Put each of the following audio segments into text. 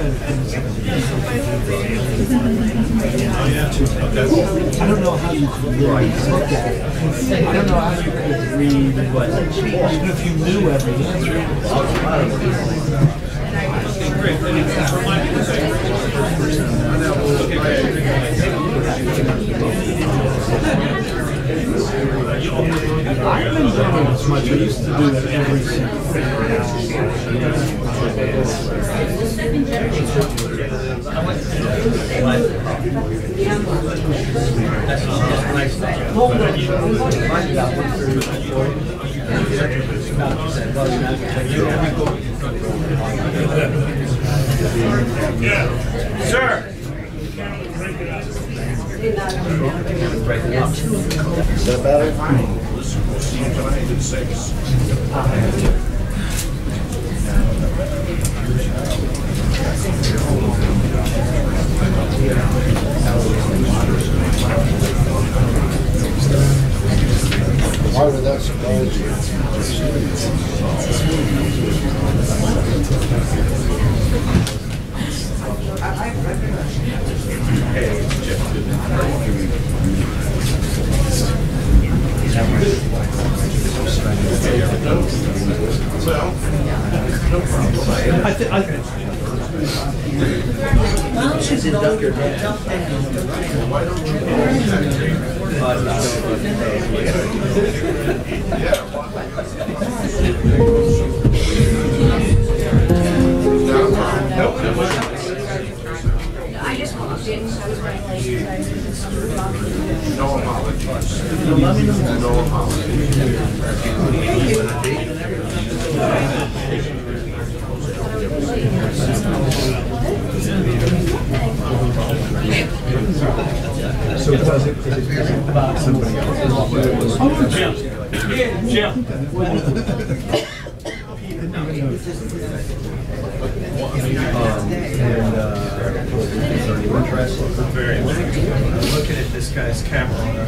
I don't know how you could really look at it. I don't know how you could read, even if you knew every answer. I've been doing this much. I used to do it every single day. Yeah. Sir. Is that better? Why would that surprise you? Why don't you deduct your head? I just walked in, so I was running late. No apologies. No apologies. So was it about somebody else? Jim. Jim. Very. I'm looking at this guy's camera.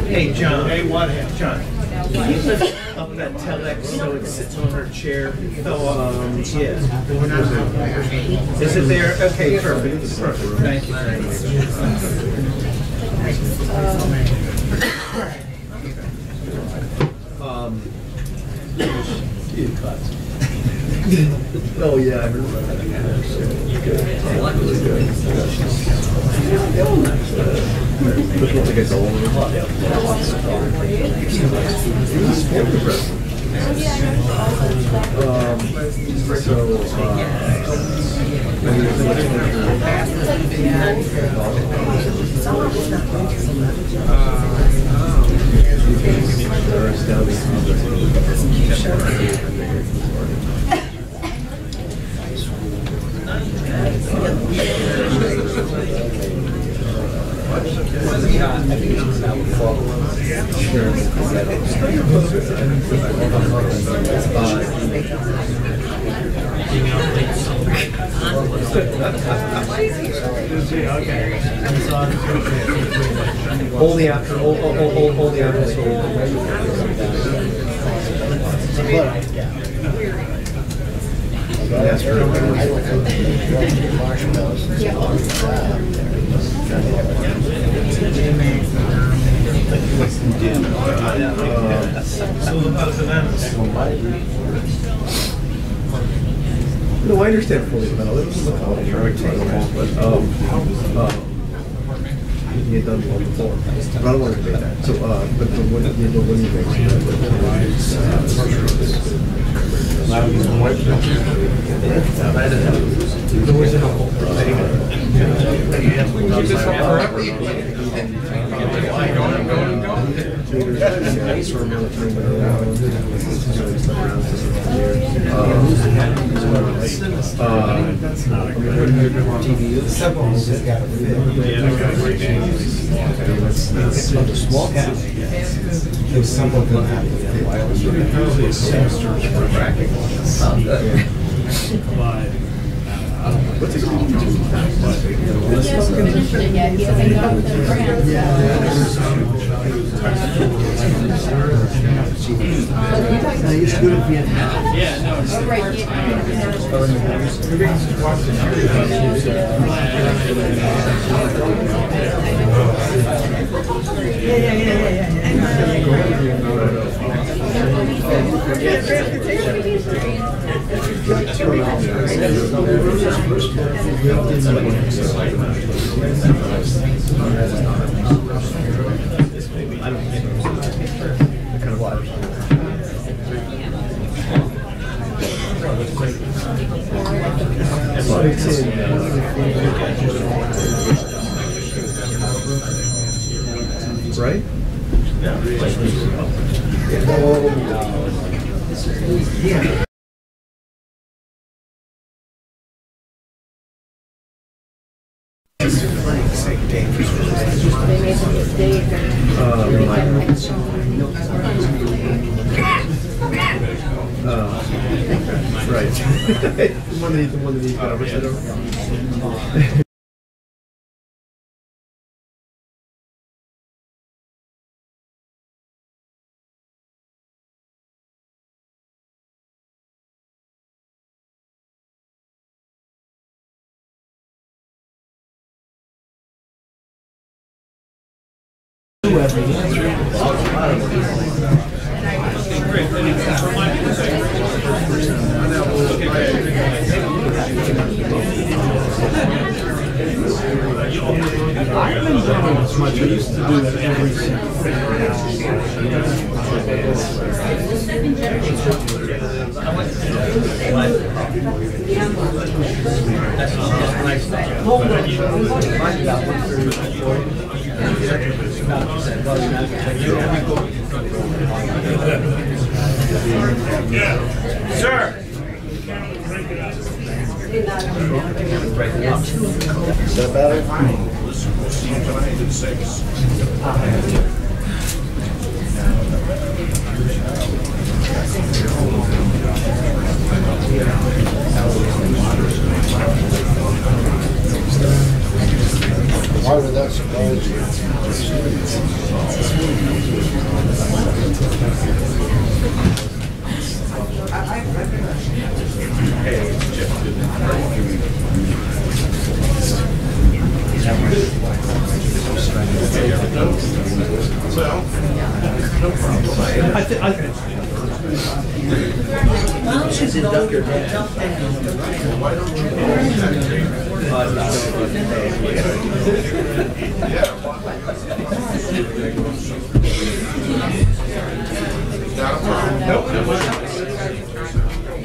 Hey, John. Hey, what? John. Can you lift up that telex so it's sitting on her chair? Yeah. Is it there? Okay, perfect. Perfect. Thank you very much. Oh yeah, I heard about that. Only after, only after. That's for marshmallows. No, I understand fully about it. He had done one before, but I don't want to debate that. So, but what do you think? Small cap. There's something that happened. What's it called? Yeah, he doesn't go to the brand. I used to go to Vietnam. Oh, right, I don't think kind of water. Right? Yeah. Right. one of these guys. I've been doing as much. I used to do that every single Yeah. Sir. Is that better? Tonight at 6. Why would that surprise you? She's induct your dad.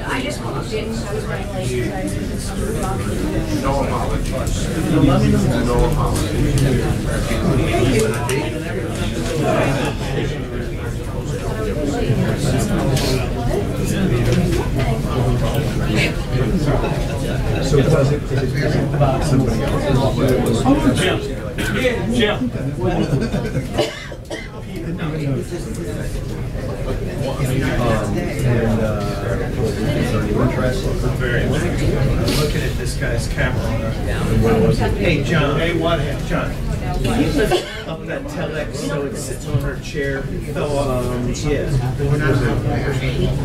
I just walked in, I was running late. No apologies. No apologies. So was it about somebody else? Jim. Jim. Very I'm looking at this guy's camera. Hey, John. Hey, what? John. Can you lift up that telex so it sits on her chair? So, yeah.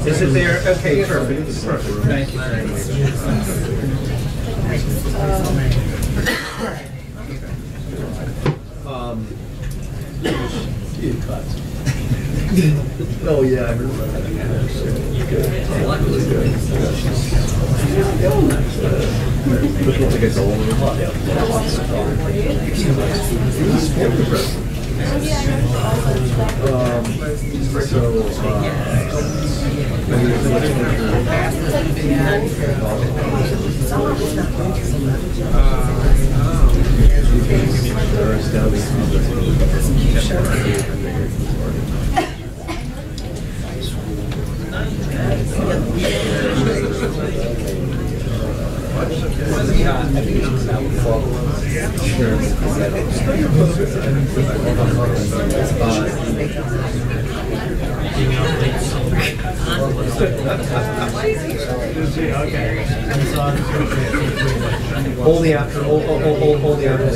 Is it there? Okay, perfect. Perfect. Thank you very much. Oh yeah, I remember that. Good. Really good. Which looks like it's all over the lot. Only after, only after.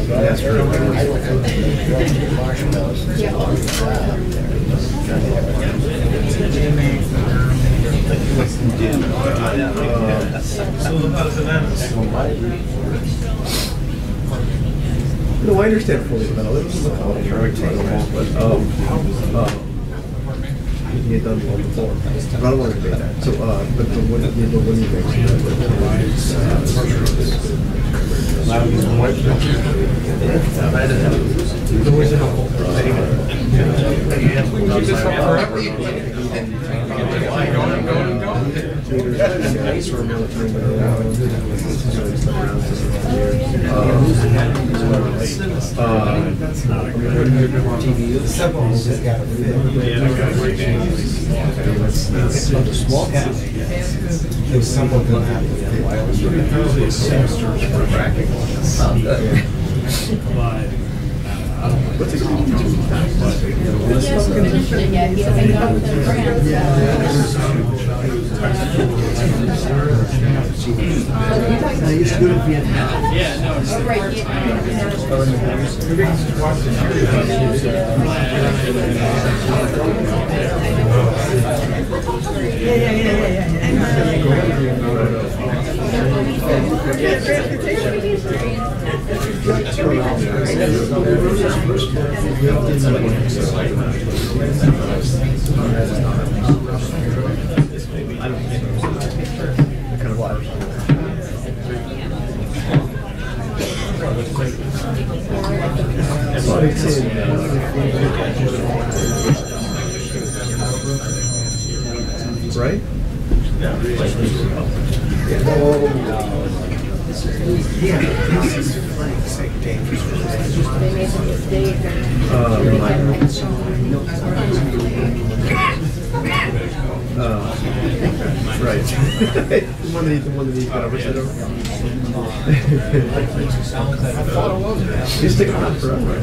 That's true. I don't think marshmallows. No, I understand fully about it. This is a college, right? But he had done well before. But I don't want to debate that. So, but what do you think? Some of them have What's it called? He hasn't finished it yet. He hasn't got the grant. Oh, right, Right? Yeah, this is like dangerous. They made a mistake. Right. one of these got over. You stick around forever.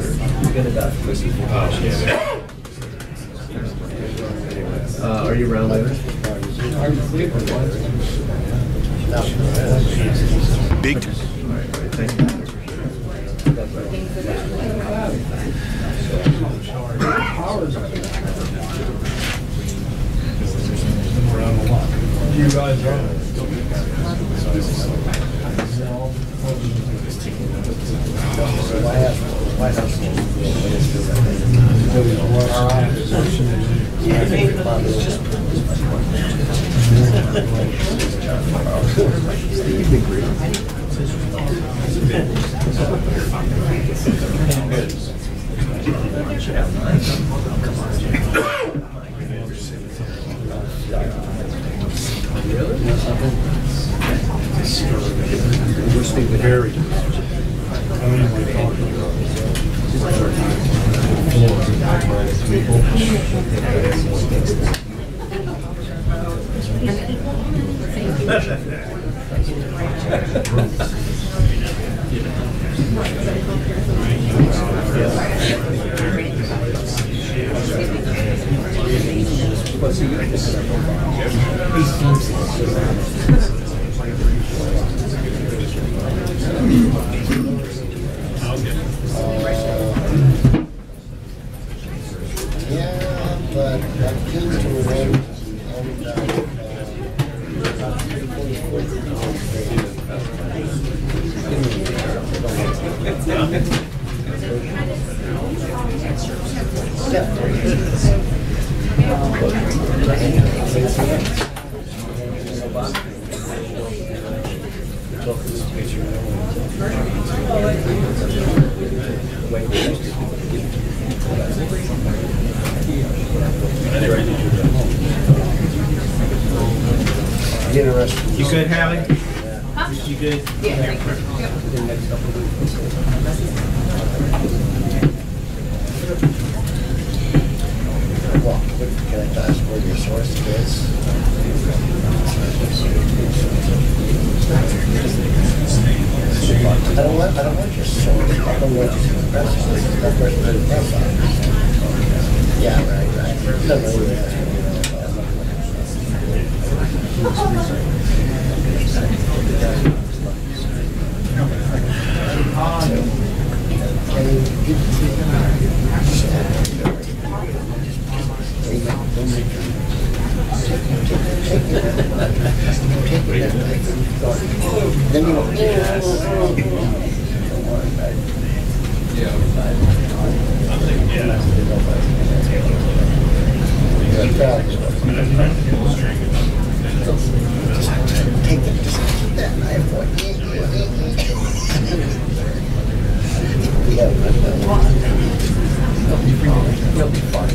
Are you around later? Big. All right, thank you. You guys are. Very. Yeah, but I came to an end. You good, Hallie? Huh? You good? Yeah. Well, can I ask where your source is? I don't want your source. I don't want press office. That first Brady Press office. Yeah, right. No, then you won't take it, just keep that knife on. We have you'll be fine.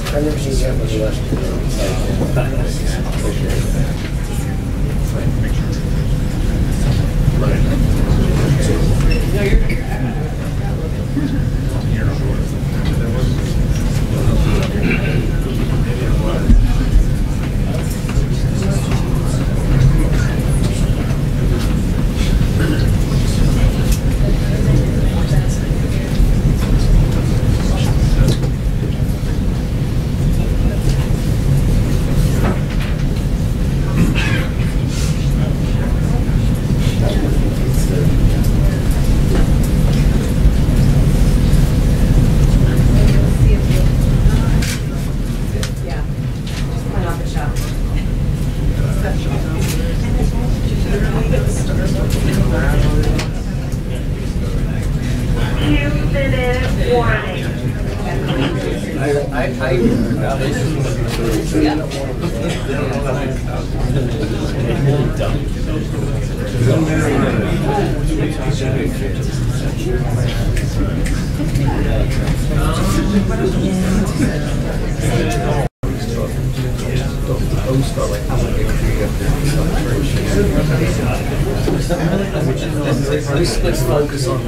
I've never seen him with the last Let's focus on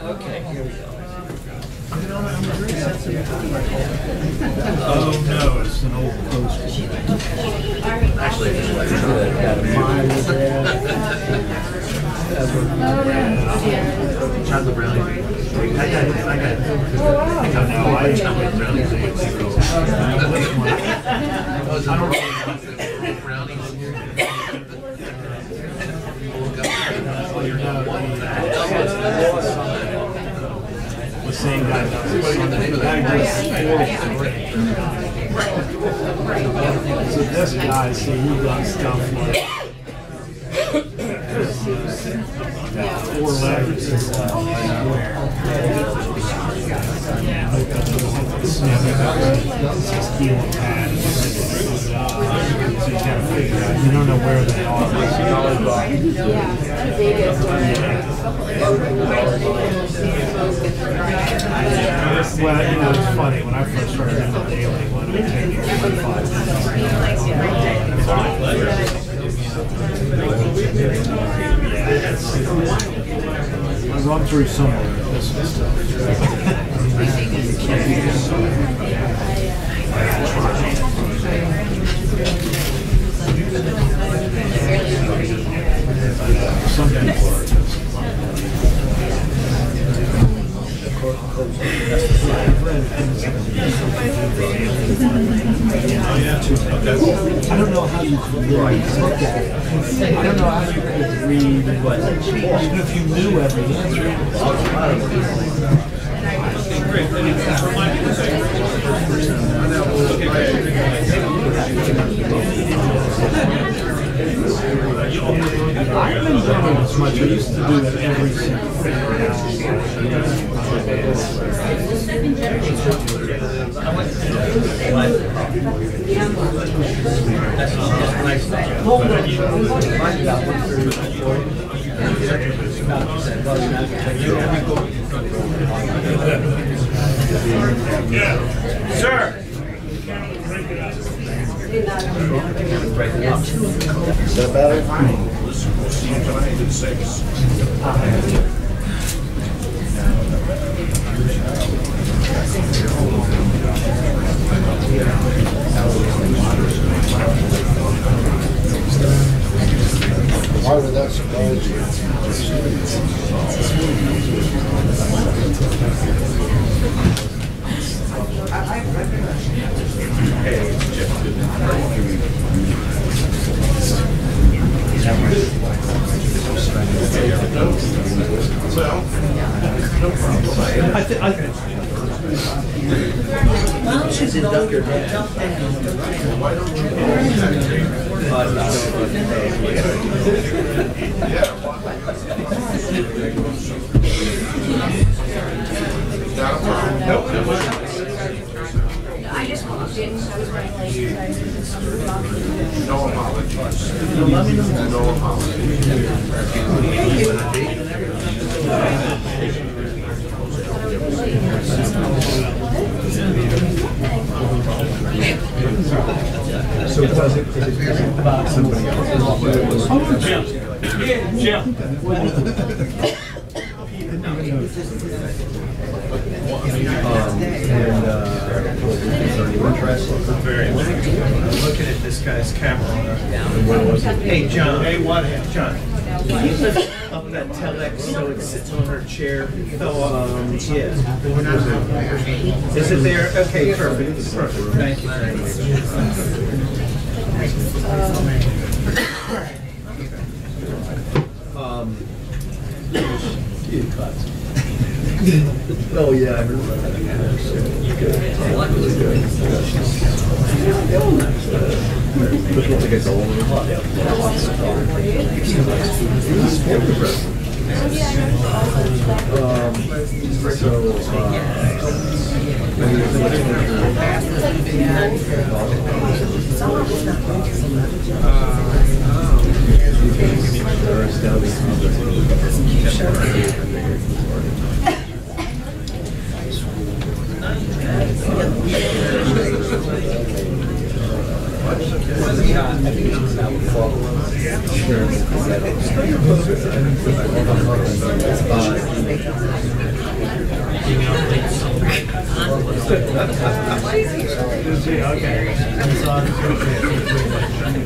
okay, here we go. Oh no, it's an old poster. Actually, it's like chocolate brownie. I got chocolate brownies. I don't know. Brownies. The same guy does it. So this guy, see, he does stuff like 4 letters. So you gotta figure out, you don't know where they are. Well, you know, it's funny, when I first started in the daily one, it took me 45 minutes. I've gone through some of this stuff. Some people are just I don't know how you could really look at it. I don't know how you could read, even if you knew every answer. I haven't done it as much. I used to do it every single thing. Yeah. Sir. Is that better? Why would that surprise you? Why don't you induct your dad? I just walked in, I was running late. No apologies. No apologies. So is it about somebody else? Jim. Jim. Very. I'm looking at this guy's camera. Hey, John. Hey, what? John. Can you lift up that telex so it's sitting on her chair? Fell off. Yeah. Is it there? Okay, perfect. Perfect. Thank you. Oh yeah, I heard about that. But I think it's all over the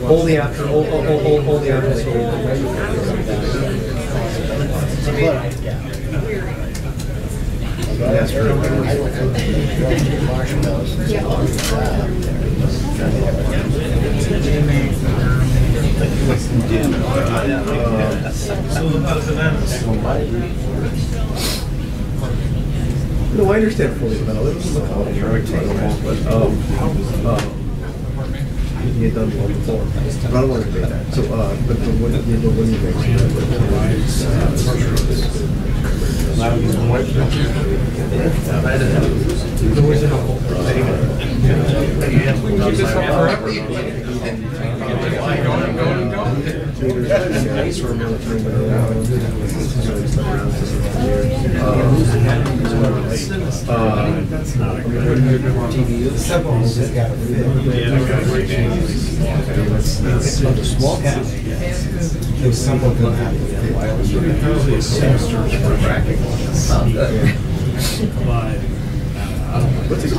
Only after, only after. That's true. I went to marshmallows. So about bananas. No, I understand fully, but it doesn't look all but he had done one before, but I don't want to debate that. So, but when you make Small cap. There's something going to happen. what's it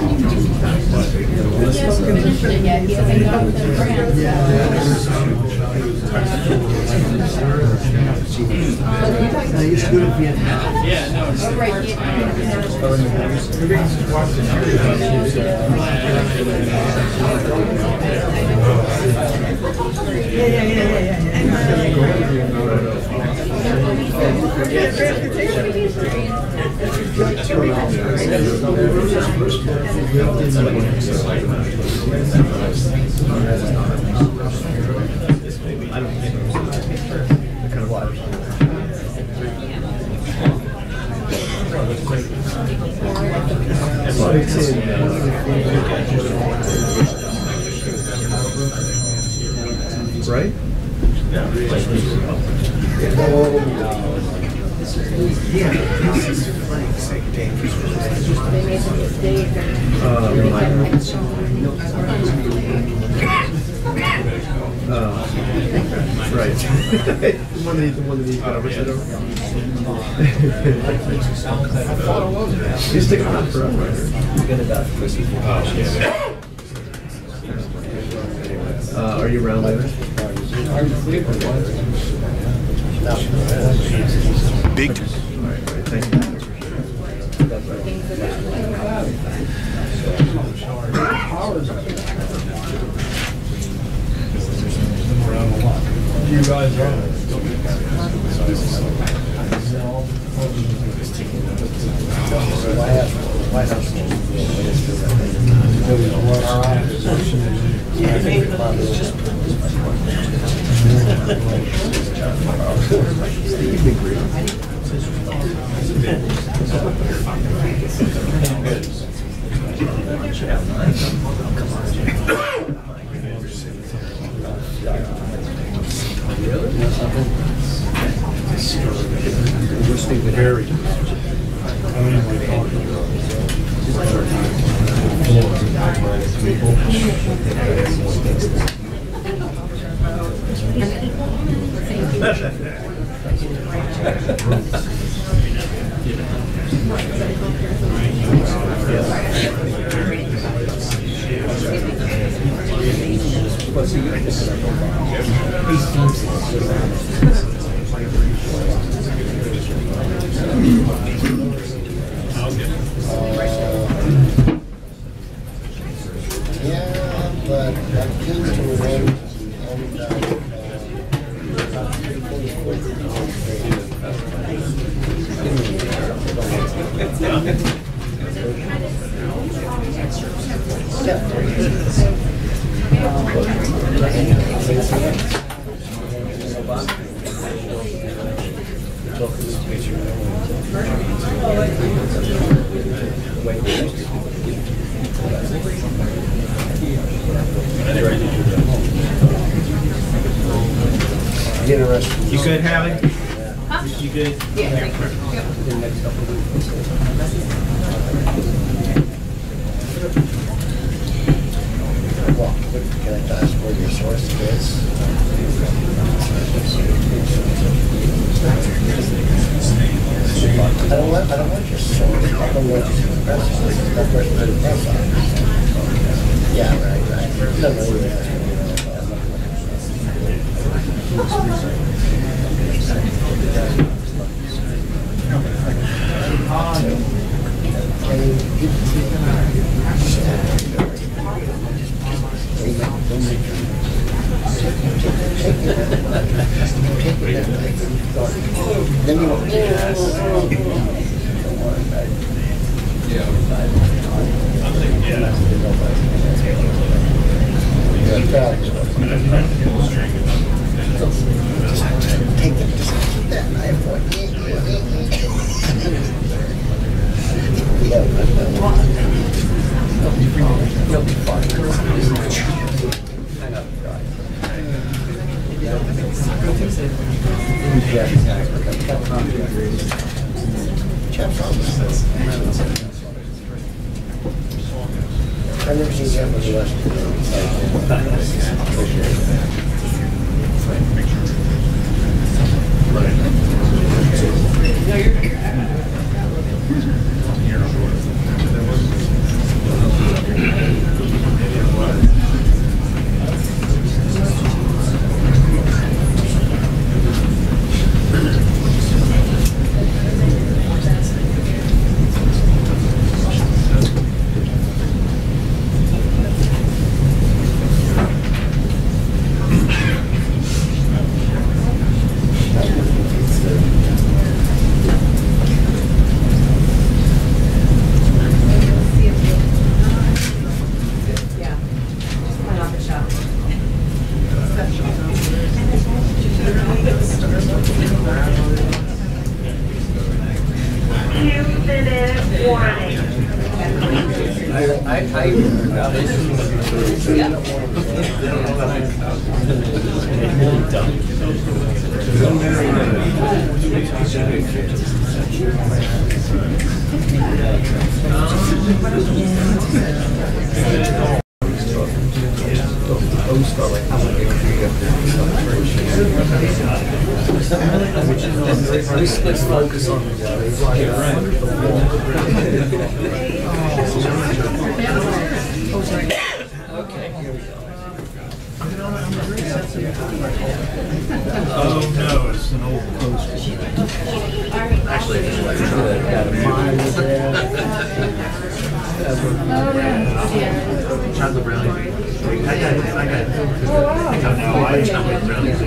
right? Yeah, this is like sick dangerous. Right. The one that he got over. He's sticking around forever. Are you around later? Big. All right, thank you. You guys are. White House. Very. Yeah, but that came to an end interesting. You good, Hallie? You good? Yeah. Well, can I ask where your source is? I don't want your source. I don't want you to press it. That's where it's been press on. Yeah, right. No, Then you take it, just keep that knife on. You'll be fine. I've never seen Jeff with the West. At least let's focus on the guy. He's like, okay, here we go. Oh no, it's an old poster. Actually, I just like Got a mile there. chocolate brownie. I got it. Chocolate brownies.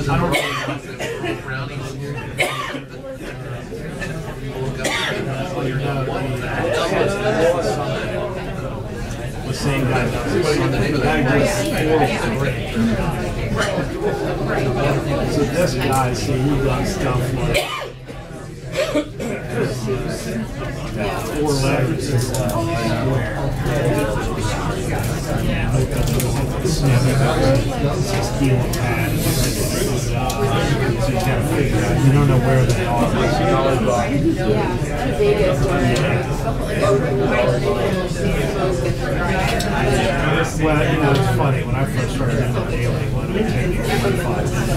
I don't know. Brownies. The same guy does it. So this guy, see, he does stuff like 4 letters is steal a pad. So you gotta figure out, you don't know where they are. Well, you know, it's funny, when I first started doing the daily one, it would take me 45 minutes.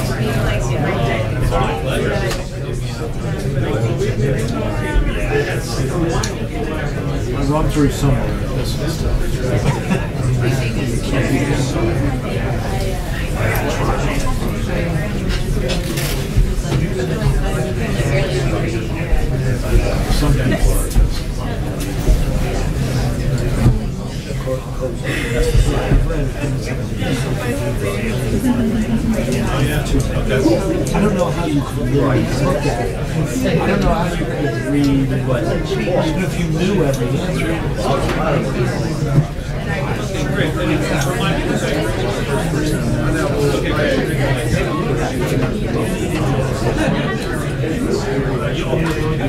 I run through some of this stuff. Some people are just I don't know how you could really look at it. I don't know how you could read what, even if you knew every answer.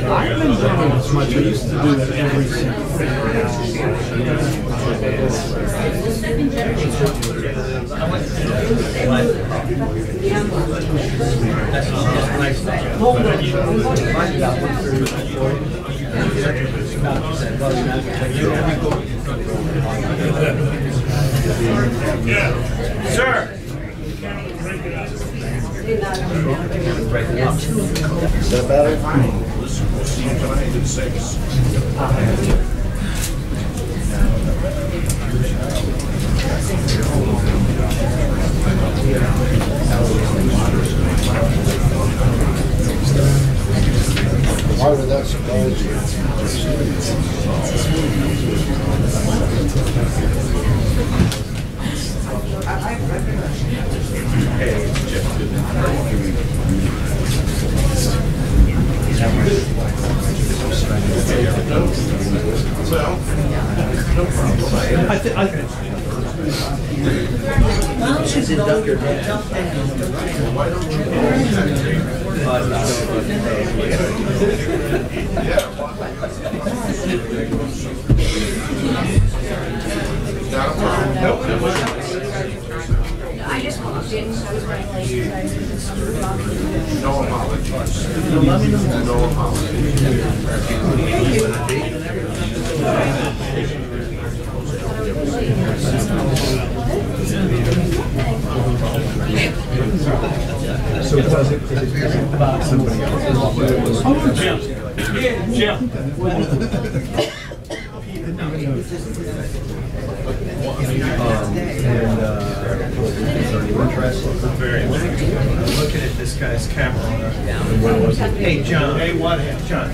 I've been doing as much. I used to do it every single day. Sir! Is that better? Why would that surprise you? Why don't you induct your dad? I just walked in, so I was running late. No apologies. No apologies. So was it about somebody else? Oh, Jim. Jim. Very much. I'm looking at this guy's camera. Hey, John. Hey, what? John.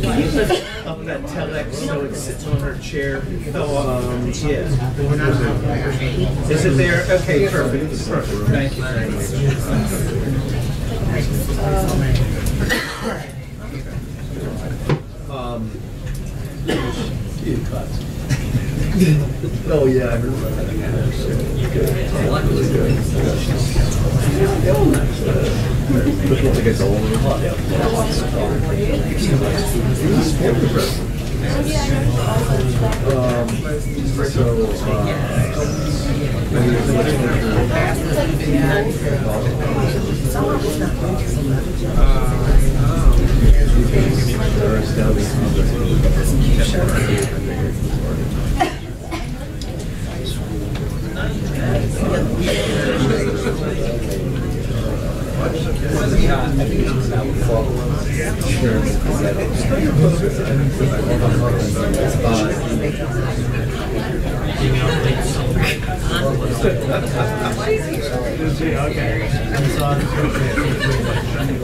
Can you lift up that telex so it sits on her chair? Yeah. Is it there? Okay, perfect. Perfect. Thank you. Oh yeah, I remember that. Which one gets old?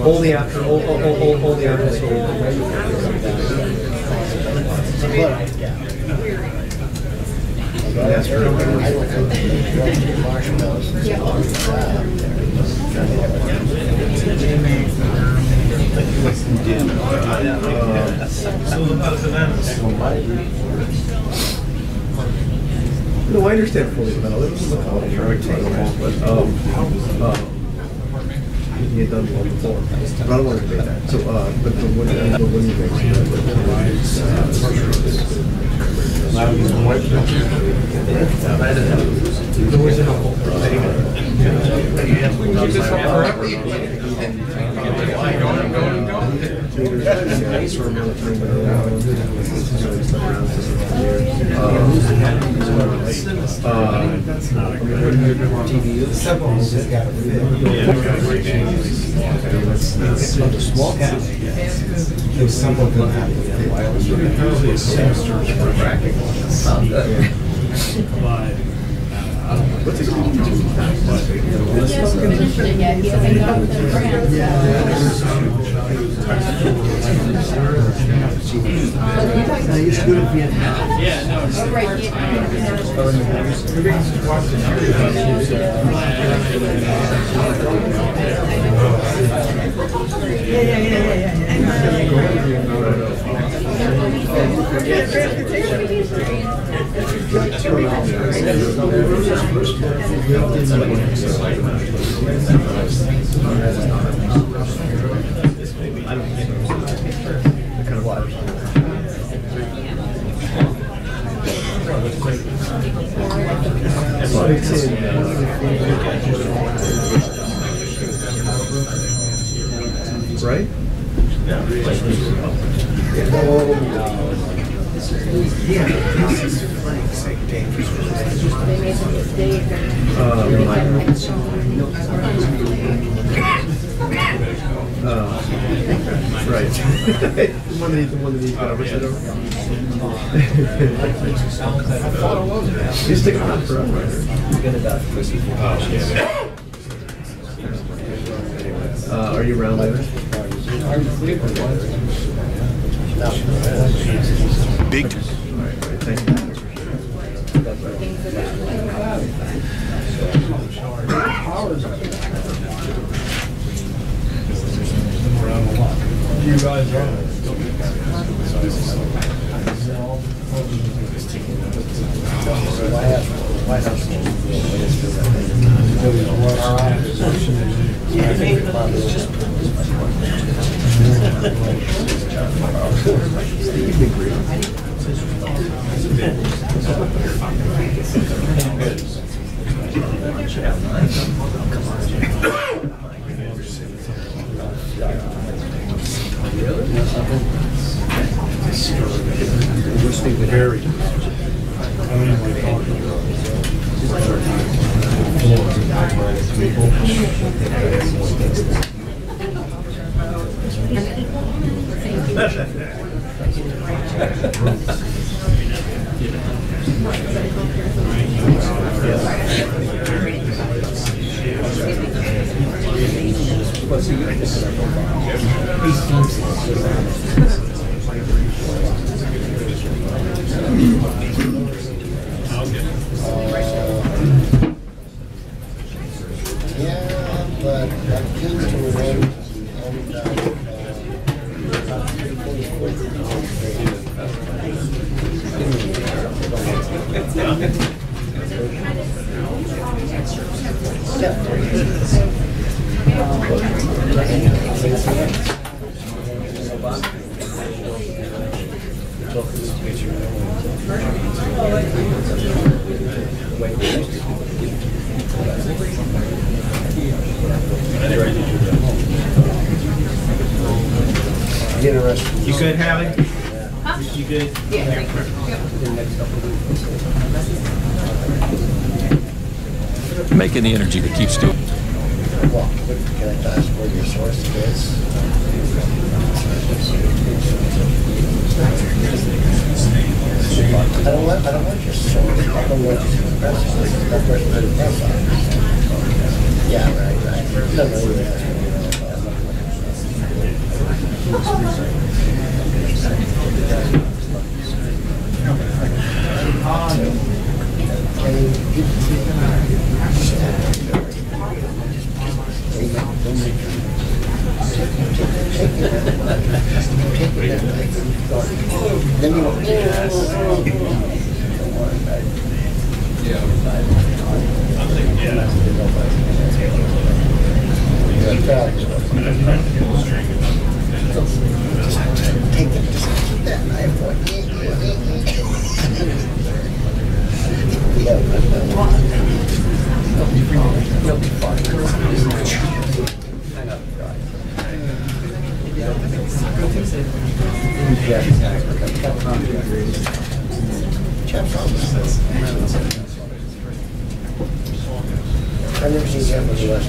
Only after, only after. That's true. No, I understand fully about it. It was a college, right? But he had done well before. But I don't want to debate that. So, but when you make What's it called? Right? Yeah, this is like dangerous. Right. one of these guys. You stick around forever. Are you around later? Big. All right, thank you. You guys are. Very. But that came to an end, You good, Hallie? You good? Yeah. Making the energy that keeps doing. Well, can I ask where your source is? I don't want your source. I don't want you to press the press on. Yeah, right. No, then you won't get take it, just keep that knife on. You'll be fine. Hang up, guys. I've never seen Jeff with the West.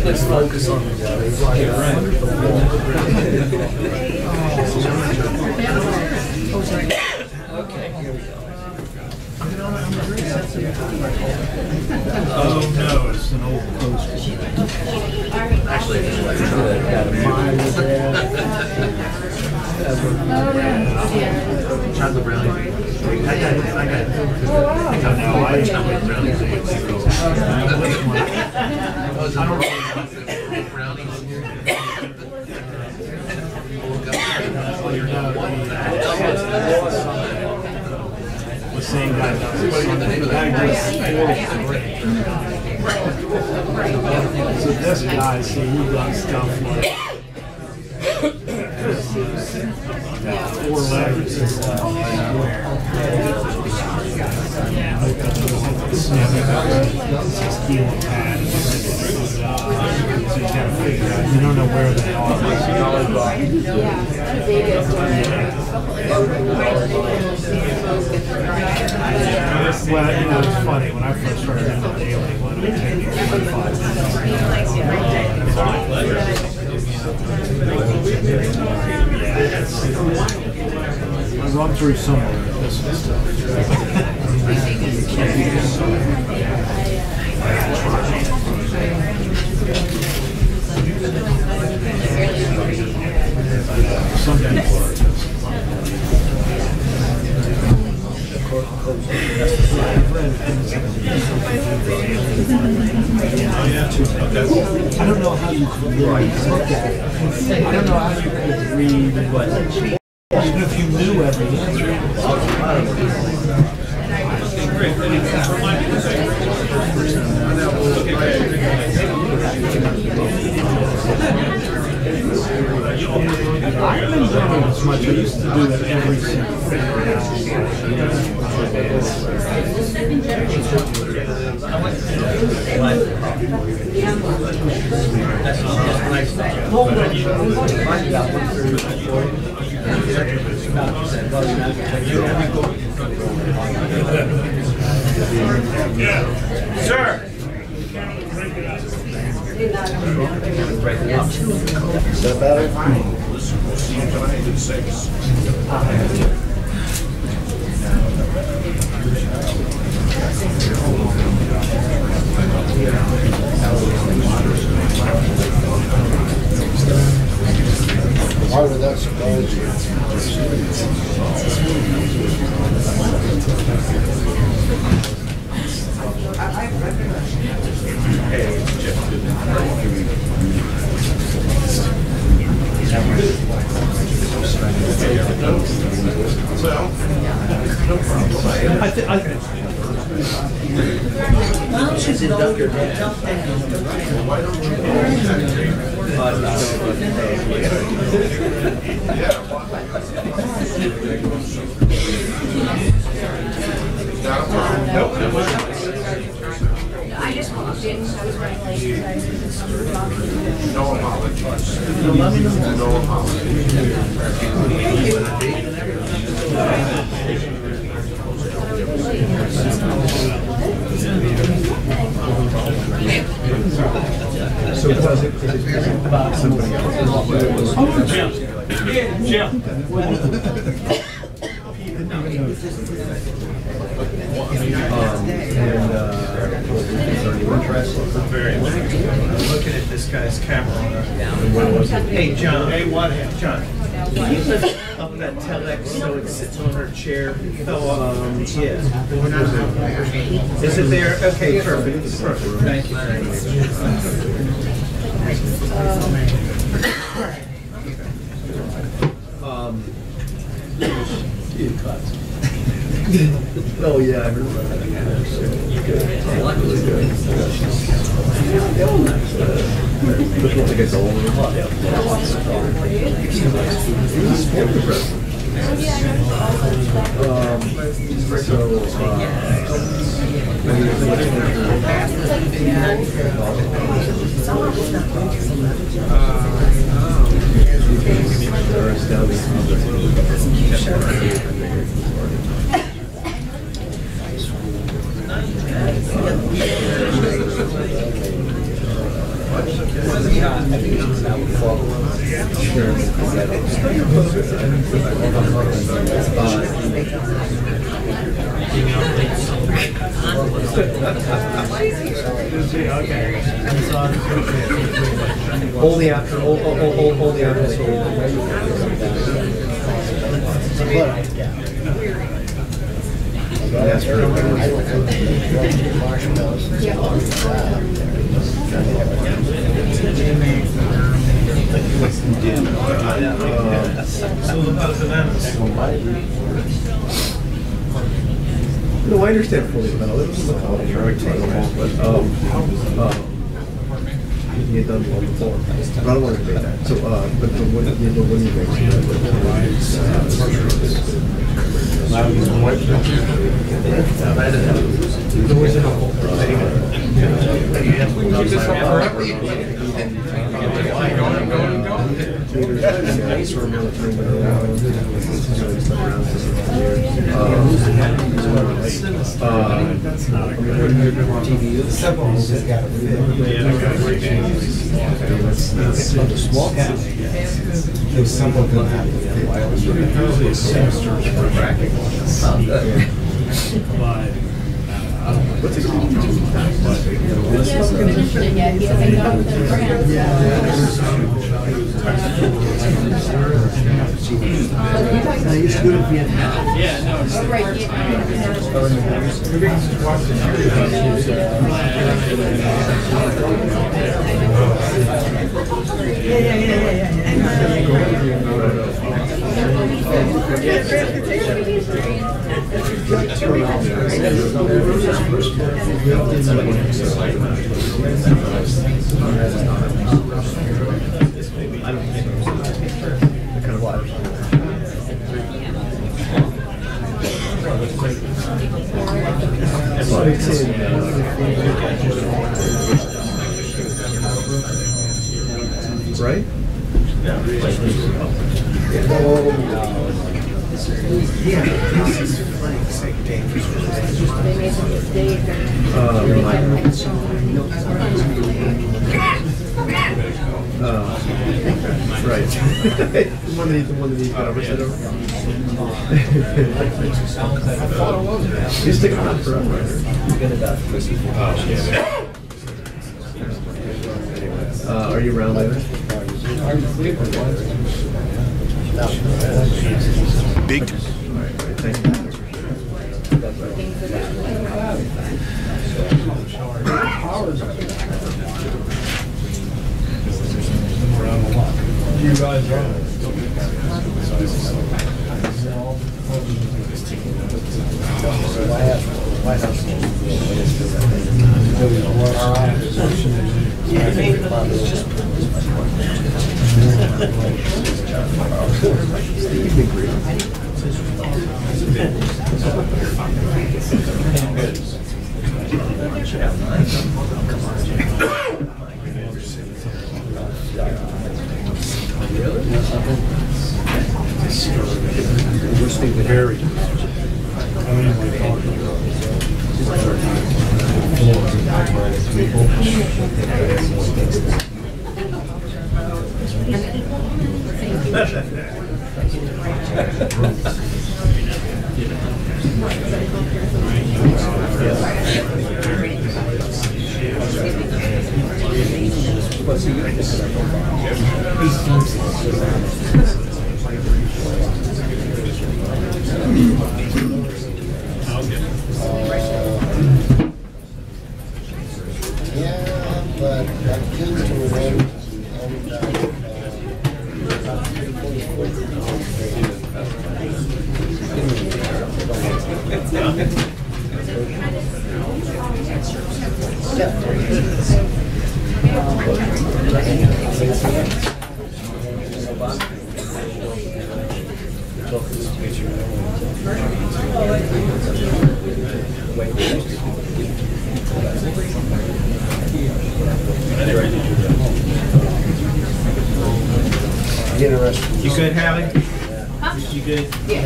Let's focus on the okay, here we go. Oh no, it's an old poster. Actually, it's like chocolate brownie. I got it. Chocolate brownies. I don't brownies. The same guy does. So this guy, see, he does stuff like 4 letters. So you gotta figure out, you don't know where they are. Well, you know, it's funny, when I first started doing the daily one, it took me 45 minutes. I've gone through some of this stuff. Some people are just I don't know how you could really look at it. I don't know how you could read what, even if you knew every answer. I haven't done it as much. I used to do it every single day. Sir. Is that better? Why would that surprise you? She's in Dunker. I just walked in, so I was running late. No apologies. No apologies. So does it about somebody else? Jim. Very. I'm looking at this guy's camera. Hey, John. Hey, what? John. Can you lift up that telex so it's sitting on her chair? Fell off. Yeah. Is it there? Okay, perfect. Perfect. Thank you. Oh yeah, I heard about that. Which one gets old? Only after, only after. That's I would marshmallows. No, I understand fully about it. This is a college, right? But he had done one before. But I don't want to debate that. So, but when you make Small cap. There's something going to happen. what's it called? I used to go to Vietnam. Right? Yeah, this is like say dangerous. They made a mistake. Right. one of these conversations over. You stick around forever. Are you around later? Big. All right, thank you. You guys are. Very. Yeah, but that tends to remain interesting. You good, Hallie? You good? Yeah.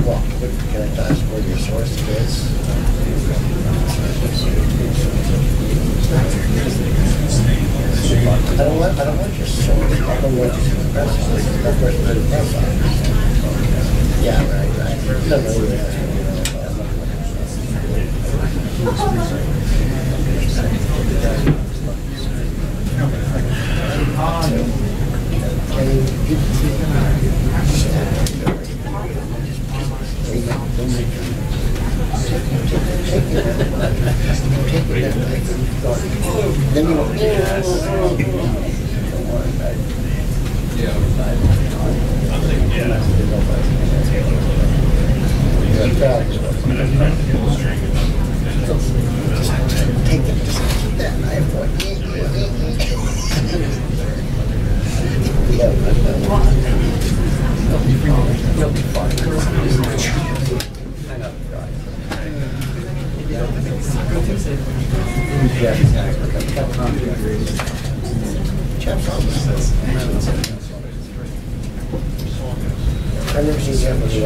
Well, can I ask where your source is? I don't want your source. I don't want your press. Yeah, right. No, then you take it, just keep that knife on. You'll be fine. I've never seen Jeff with the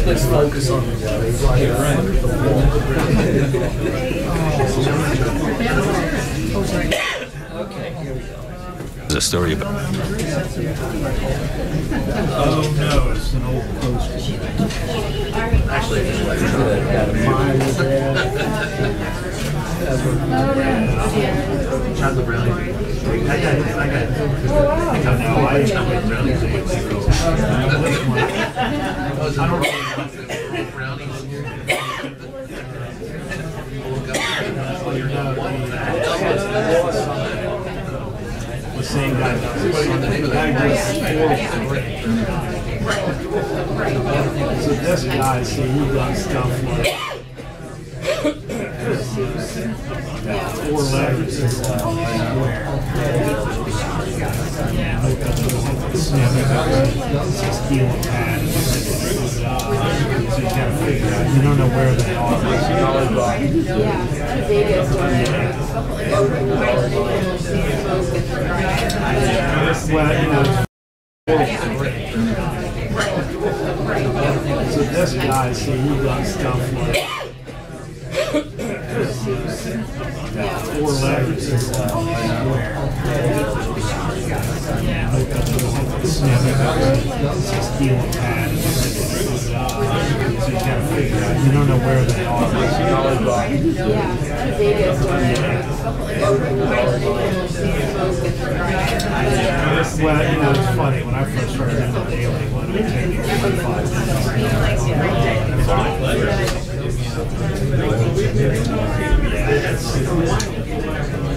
Let's focus on the Okay, here we go. the story about? Oh no, it's an old poster. Actually, chocolate brownie. I got it. Chocolate brownies. I don't really want brownies. The same guy does so this guy, see, he does stuff like 4 letters is steel pad. So you gotta figure out, you don't know where they are. Well, you know, so this guy, see, he does stuff like 4 letters is steel pad. So you gotta figure out, you don't know where they are. Well, you know, it's funny, when I first started doing the daily one, it would take me 45 minutes.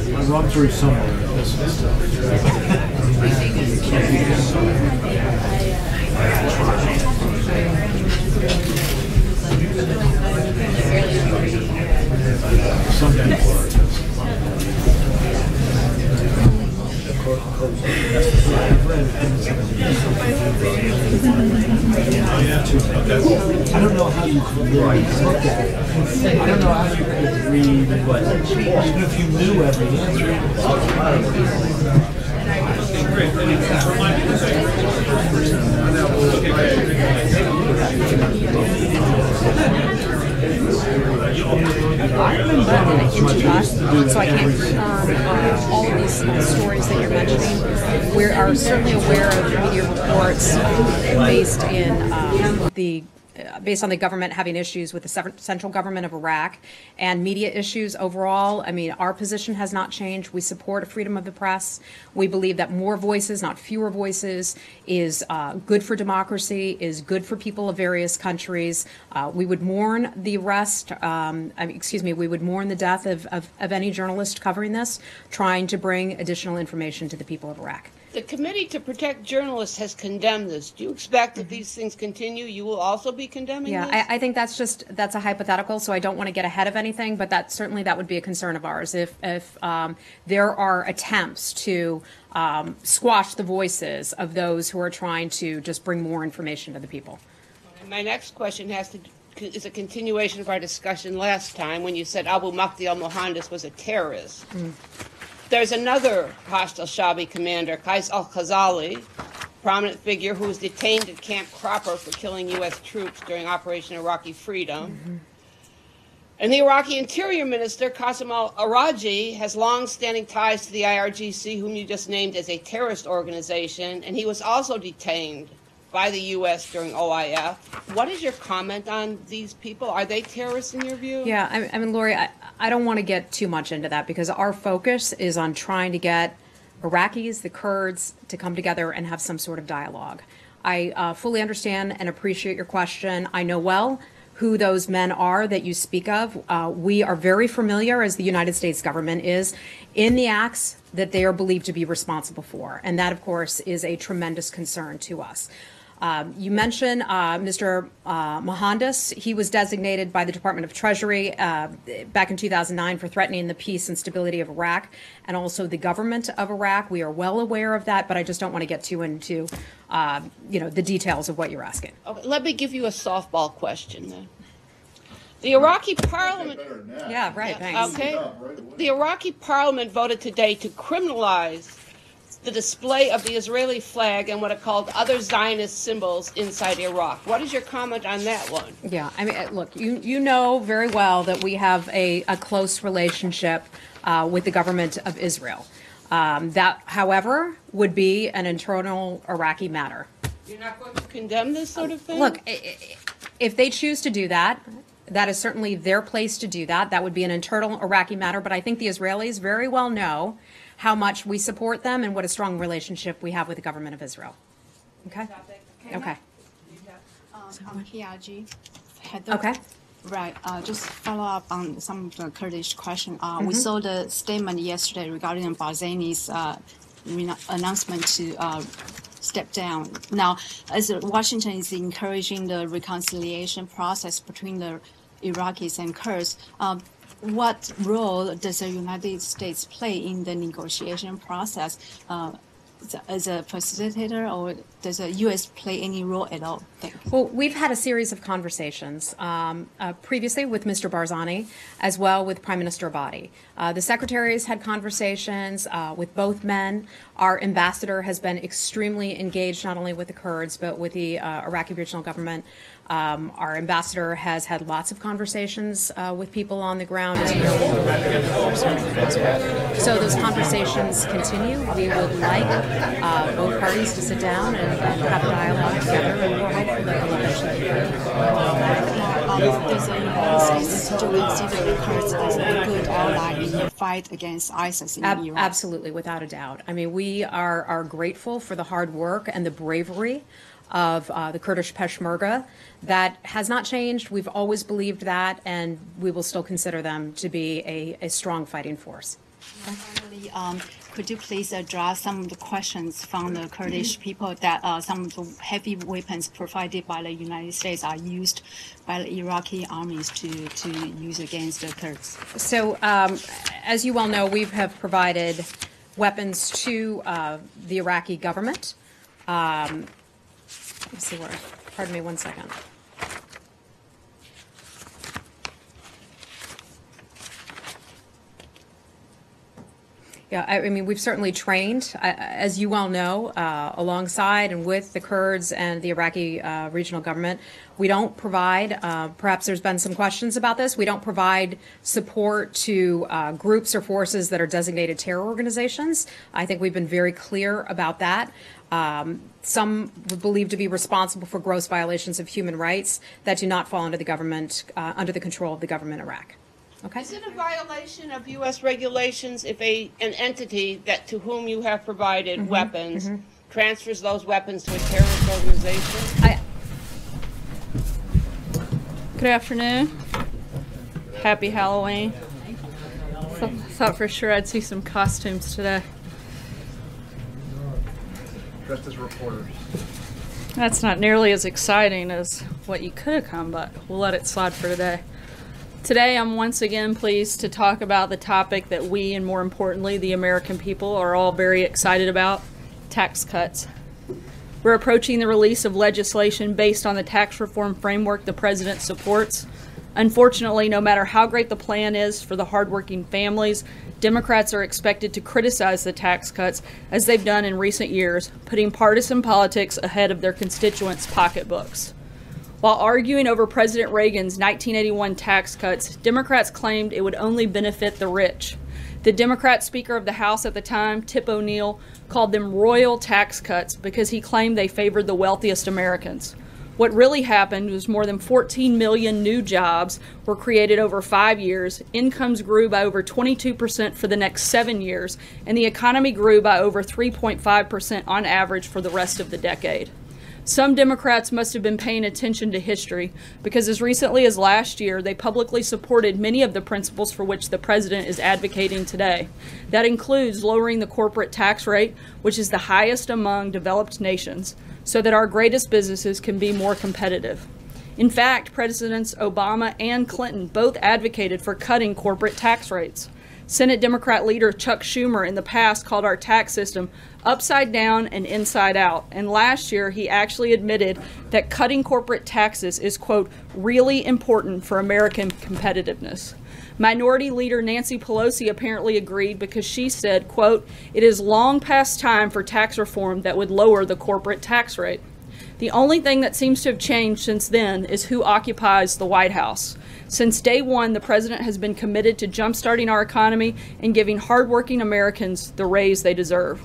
I run through some of this stuff. Some people are just I don't know how you can really look at it. I don't know how you could read what, even if you knew every answer. So I can't all of these stories that you're mentioning. We are certainly aware of media reports based on the government having issues with the central government of Iraq and media issues overall. I mean, our position has not changed. We support freedom of the press. We believe that more voices, not fewer voices, is good for democracy, is good for people of various countries. We would mourn the arrest, we would mourn the death of any journalist covering this, trying to bring additional information to the people of Iraq. The Committee to Protect Journalists has condemned this. Do you expect if these things continue, you will also be condemning this? Yeah, I think that's a hypothetical, so I don't want to get ahead of anything, but that would be a concern of ours. If there are attempts to squash the voices of those who are trying to just bring more information to the people. And my next question is a continuation of our discussion last time when you said Abu Mahdi al-Mohandes was a terrorist. There's another hostile Shabi commander, Qais al-Khazali, prominent figure who was detained at Camp Cropper for killing U.S. troops during Operation Iraqi Freedom. And the Iraqi Interior Minister, Qasim al-Araji, has long-standing ties to the IRGC, whom you just named as a terrorist organization, and he was also detained by the U.S. during OIF. What is your comment on these people? Are they terrorists in your view? Yeah, I mean, Lori, I don't want to get too much into that because our focus is on trying to get Iraqis, the Kurds, to come together and have some sort of dialogue. I fully understand and appreciate your question. I know well who those men are that you speak of. We are very familiar, as the United States government is, in the acts that they are believed to be responsible for. And that, of course, is a tremendous concern to us. You mentioned Mr. Mohandes. He was designated by the Department of Treasury back in 2009 for threatening the peace and stability of Iraq and also the government of Iraq. We are well aware of that, but I just don't want to get too into the details of what you're asking. Okay, let me give you a softball question then. The Iraqi parliament... Yeah, right, thanks. Okay. The Iraqi parliament voted today to criminalize the display of the Israeli flag and what are called other Zionist symbols inside Iraq. What is your comment on that one? Yeah, I mean, look, you know very well that we have a close relationship with the government of Israel. That, however, would be an internal Iraqi matter. You're not going to condemn this sort of thing? Look, if they choose to do that, that is certainly their place to do that. That would be an internal Iraqi matter. But I think the Israelis very well know how much we support them and what a strong relationship we have with the government of Israel. Okay? Okay. On PRG. Okay. Right. Just follow up on some of the Kurdish question. We saw the statement yesterday regarding Barzani's announcement to step down. Now, as Washington is encouraging the reconciliation process between the Iraqis and Kurds, what role does the United States play in the negotiation process? As a facilitator, or does the U.S. play any role at all? Well, we've had a series of conversations previously with Mr. Barzani, as well with Prime Minister Abadi. The secretaries had conversations with both men. Our ambassador has been extremely engaged, not only with the Kurds, but with the Iraqi regional government. Our ambassador has had lots of conversations with people on the ground. So those conversations continue. We would like both parties to sit down and have a dialogue together, and we're hopeful that they'll eventually get Does the United States still consider the Kurds as a good ally in the fight against ISIS in Iraq? Absolutely, without a doubt. I mean, we are grateful for the hard work and the bravery of the Kurdish Peshmerga. That has not changed. We've always believed that, and we will still consider them to be a strong fighting force. Finally, could you please address some of the questions from the Kurdish people that some of the heavy weapons provided by the United States are used by the Iraqi armies to use against the Kurds? So, as you well know, we have provided weapons to the Iraqi government. Let's see where, pardon me 1 second. Yeah, I mean, we've certainly trained, as you well know, alongside and with the Kurds and the Iraqi regional government. We don't provide, perhaps there's been some questions about this, we don't provide support to groups or forces that are designated terror organizations. I think we've been very clear about that. Some were believed to be responsible for gross violations of human rights that do not fall under the government, under the control of the government of Iraq. Okay. Is it a violation of U.S. regulations if an entity that to whom you have provided weapons transfers those weapons to a terrorist organization? Good afternoon. Happy Halloween. Thought for sure I'd see some costumes today. Dressed as reporters. That's not nearly as exciting as what you could have come, but we'll let it slide for today. Today, I'm once again pleased to talk about the topic that we, and more importantly, the American people, are all very excited about: tax cuts. We're approaching the release of legislation based on the tax reform framework the president supports. Unfortunately, no matter how great the plan is for the hardworking families, Democrats are expected to criticize the tax cuts, as they've done in recent years, putting partisan politics ahead of their constituents' pocketbooks. While arguing over President Reagan's 1981 tax cuts, Democrats claimed it would only benefit the rich. The Democrat Speaker of the House at the time, Tip O'Neill, called them royal tax cuts because he claimed they favored the wealthiest Americans. What really happened was more than 14 million new jobs were created over 5 years, incomes grew by over 22% for the next 7 years, and the economy grew by over 3.5% on average for the rest of the decade. Some Democrats must have been paying attention to history, because as recently as last year, they publicly supported many of the principles for which the president is advocating today. That includes lowering the corporate tax rate, which is the highest among developed nations, so that our greatest businesses can be more competitive. In fact, Presidents Obama and Clinton both advocated for cutting corporate tax rates. Senate Democrat leader Chuck Schumer in the past called our tax system upside down and inside out, and last year he actually admitted that cutting corporate taxes is, quote, really important for American competitiveness. Minority Leader Nancy Pelosi apparently agreed, because she said, quote, it is long past time for tax reform that would lower the corporate tax rate. The only thing that seems to have changed since then is who occupies the White House. Since day one, the president has been committed to jumpstarting our economy and giving hardworking Americans the raise they deserve.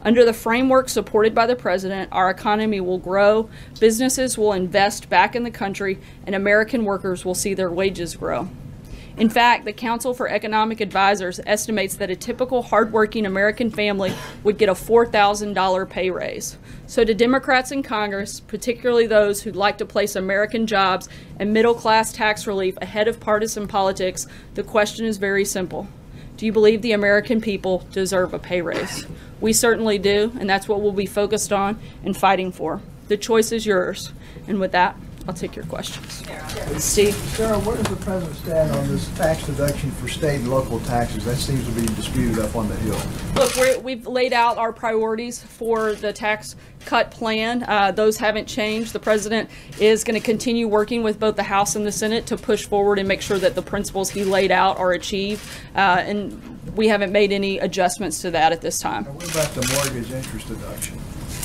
Under the framework supported by the president, our economy will grow, businesses will invest back in the country, and American workers will see their wages grow. In fact, the Council for Economic Advisors estimates that a typical hardworking American family would get a $4,000 pay raise. So to Democrats in Congress, particularly those who'd like to place American jobs and middle-class tax relief ahead of partisan politics, the question is very simple. Do you believe the American people deserve a pay raise? We certainly do, and that's what we'll be focused on and fighting for. The choice is yours. And with that, I'll take your questions. Steve? Sarah, where does the president stand on this tax deduction for state and local taxes? That seems to be disputed up on the Hill. Look, we've laid out our priorities for the tax cut plan. Those haven't changed. The president is going to continue working with both the House and the Senate to push forward and make sure that the principles he laid out are achieved. And we haven't made any adjustments to that at this time. Now, what about the mortgage interest deduction?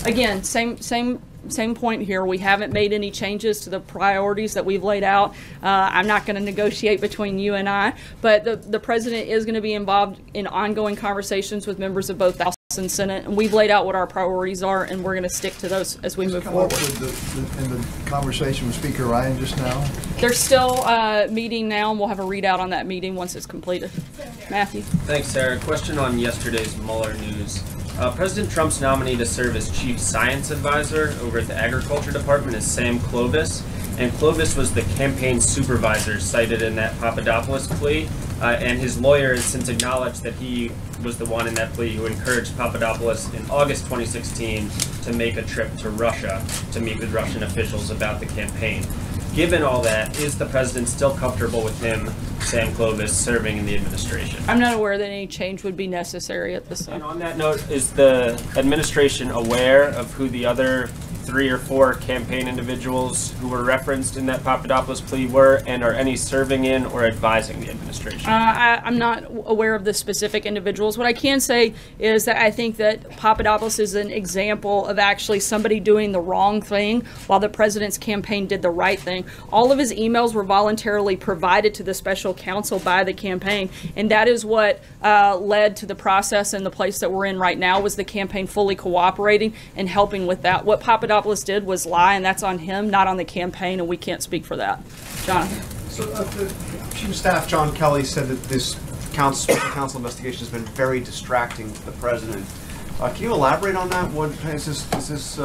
Again, same point here. We haven't made any changes to the priorities that we've laid out. I'm not going to negotiate between you and I, but the president is going to be involved in ongoing conversations with members of both the House and Senate, and we've laid out what our priorities are, and we're going to stick to those as we move forward. In the conversation with Speaker Ryan just now? They're still meeting now, and we'll have a readout on that meeting once it's completed. Matthew? Thanks, Sarah. Question on yesterday's Mueller news. President Trump's nominee to serve as chief science advisor over at the Agriculture Department is Sam Clovis, and Clovis was the campaign supervisor cited in that Papadopoulos plea, and his lawyer has since acknowledged that he was the one in that plea who encouraged Papadopoulos in August 2016 to make a trip to Russia to meet with Russian officials about the campaign. Given all that, is the president still comfortable with him, Sam Clovis, serving in the administration? I'm not aware that any change would be necessary at this time. And on that note, is the administration aware of who the other 3 or 4 campaign individuals who were referenced in that Papadopoulos plea were, and are any serving in or advising the administration? I'm not aware of the specific individuals. What I can say is that I think that Papadopoulos is an example of actually somebody doing the wrong thing while the president's campaign did the right thing. All of his emails were voluntarily provided to the special counsel by the campaign, and that is what led to the process and the place that we're in right now, was the campaign fully cooperating and helping with that. What Papadopoulos did was lie, and that's on him, not on the campaign, and we can't speak for that. Jonathan? So the Chief of Staff, John Kelly, said that this special counsel investigation has been very distracting to the president. Can you elaborate on that? What is this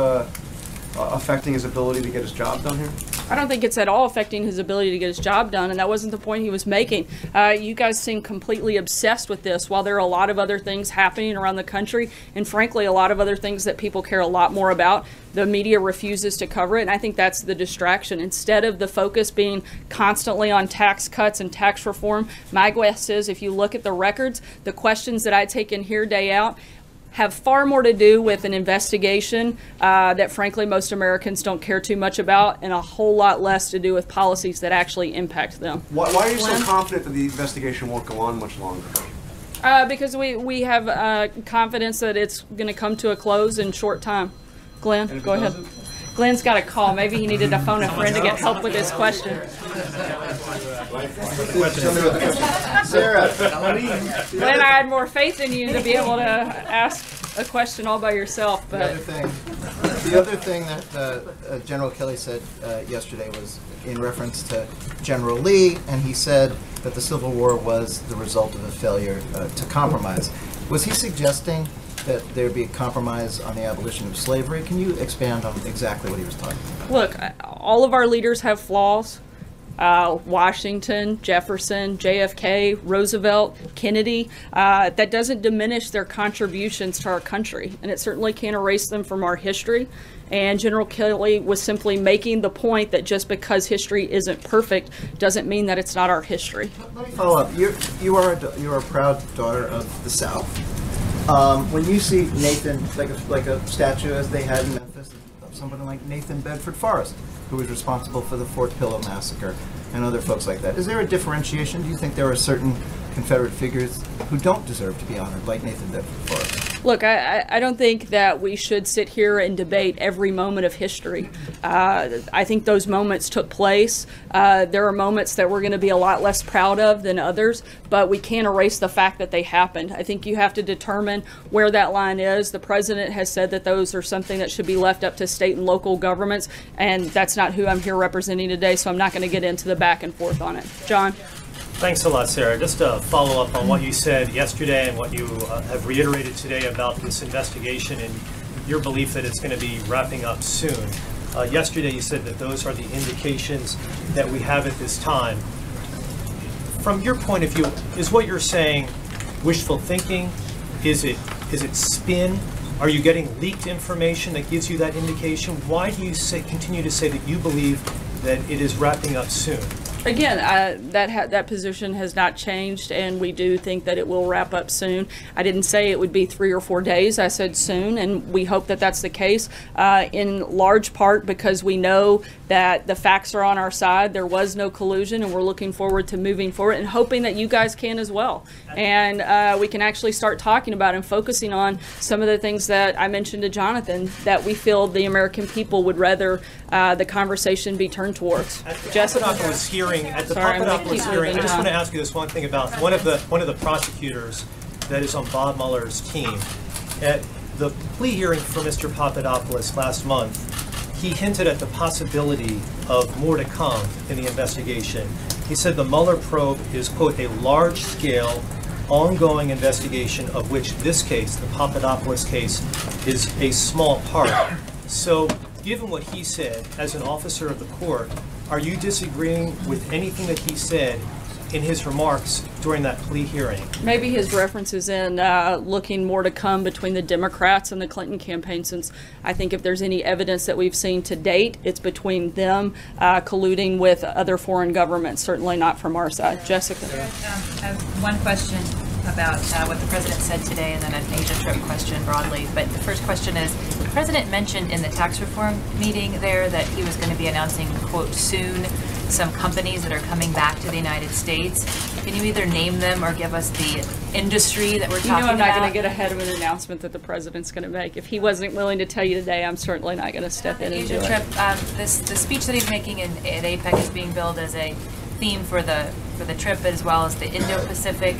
affecting his ability to get his job done here? I don't think it's at all affecting his ability to get his job done, and that wasn't the point he was making. You guys seem completely obsessed with this, while there are a lot of other things happening around the country, and frankly, a lot of other things that people care a lot more about. The media refuses to cover it, and I think that's the distraction. Instead of the focus being constantly on tax cuts and tax reform, my guess is if you look at the records, the questions that I take in here day out have far more to do with an investigation that frankly most Americans don't care too much about, and a whole lot less to do with policies that actually impact them. Why are you so confident that the investigation won't go on much longer? Because we have confidence that it's going to come to a close in short time. Glenn, go ahead. Glenn's got a call. Maybe he needed to phone a friend to get help with his question. Sarah. Glenn, I had more faith in you to be able to ask a question all by yourself. But the other thing that General Kelly said yesterday was in reference to General Lee, and he said that the Civil War was the result of a failure to compromise. Was he suggesting that there be a compromise on the abolition of slavery? Can you expand on exactly what he was talking about? Look, all of our leaders have flaws. Washington, Jefferson, JFK, Roosevelt, Kennedy. That doesn't diminish their contributions to our country, and it certainly can't erase them from our history. And General Kelly was simply making the point that just because history isn't perfect doesn't mean that it's not our history. Let me follow up. You are a proud daughter of the South. When you see Nathan, like a statue as they had in Memphis, of somebody like Nathan Bedford Forrest, who was responsible for the Fort Pillow massacre, and other folks like that, is there a differentiation? Do you think there are certain Confederate figures who don't deserve to be honored, like Nathan Bedford Forrest? Look, I don't think that we should sit here and debate every moment of history. I think those moments took place. There are moments that we're going to be a lot less proud of than others, but we can't erase the fact that they happened. I think you have to determine where that line is. The president has said that those are something that should be left up to state and local governments, and that's not who I'm here representing today, so I'm not going to get into the back and forth on it. John? Thanks a lot, Sarah. Just to follow up on what you said yesterday and what you have reiterated today about this investigation and your belief that it's going to be wrapping up soon. Yesterday you said that those are the indications that we have at this time. From your point of view, is what you're saying wishful thinking? Is it spin? Are you getting leaked information that gives you that indication? Why do you continue to say that you believe that it is wrapping up soon? Again, that position has not changed, and we do think that it will wrap up soon. I didn't say it would be 3 or 4 days. I said soon, and we hope that that's the case, in large part because we know that the facts are on our side. There was no collusion, and we're looking forward to moving forward and hoping that you guys can as well. And we can actually start talking about and focusing on some of the things that I mentioned to Jonathan that we feel the American people would rather the conversation be turned towards. Jessica? At the Papadopoulos hearing, I just want to ask you this one thing about one of the prosecutors that is on Bob Mueller's team. At the plea hearing for Mr. Papadopoulos last month, he hinted at the possibility of more to come in the investigation. He said the Mueller probe is, quote, a large-scale, ongoing investigation of which this case, the Papadopoulos case, is a small part. So, given what he said as an officer of the court, are you disagreeing with anything that he said in his remarks during that plea hearing? Maybe his references in looking more to come between the Democrats and the Clinton campaign, since I think if there's any evidence that we've seen to date, it's between them colluding with other foreign governments, certainly not from our side. Jessica? I have one question about what the president said today and then an Asia trip question broadly. But the first question is, the president mentioned in the tax reform meeting there that he was going to be announcing, quote, soon, some companies that are coming back to the United States. Can you either name them or give us the industry that we're talking about? You know I'm not going to get ahead of an announcement that the president's going to make. If he wasn't willing to tell you today, I'm certainly not going to step in and do it. Asia trip, the speech that he's making at APEC is being billed as a theme for the trip, as well as the Indo-Pacific.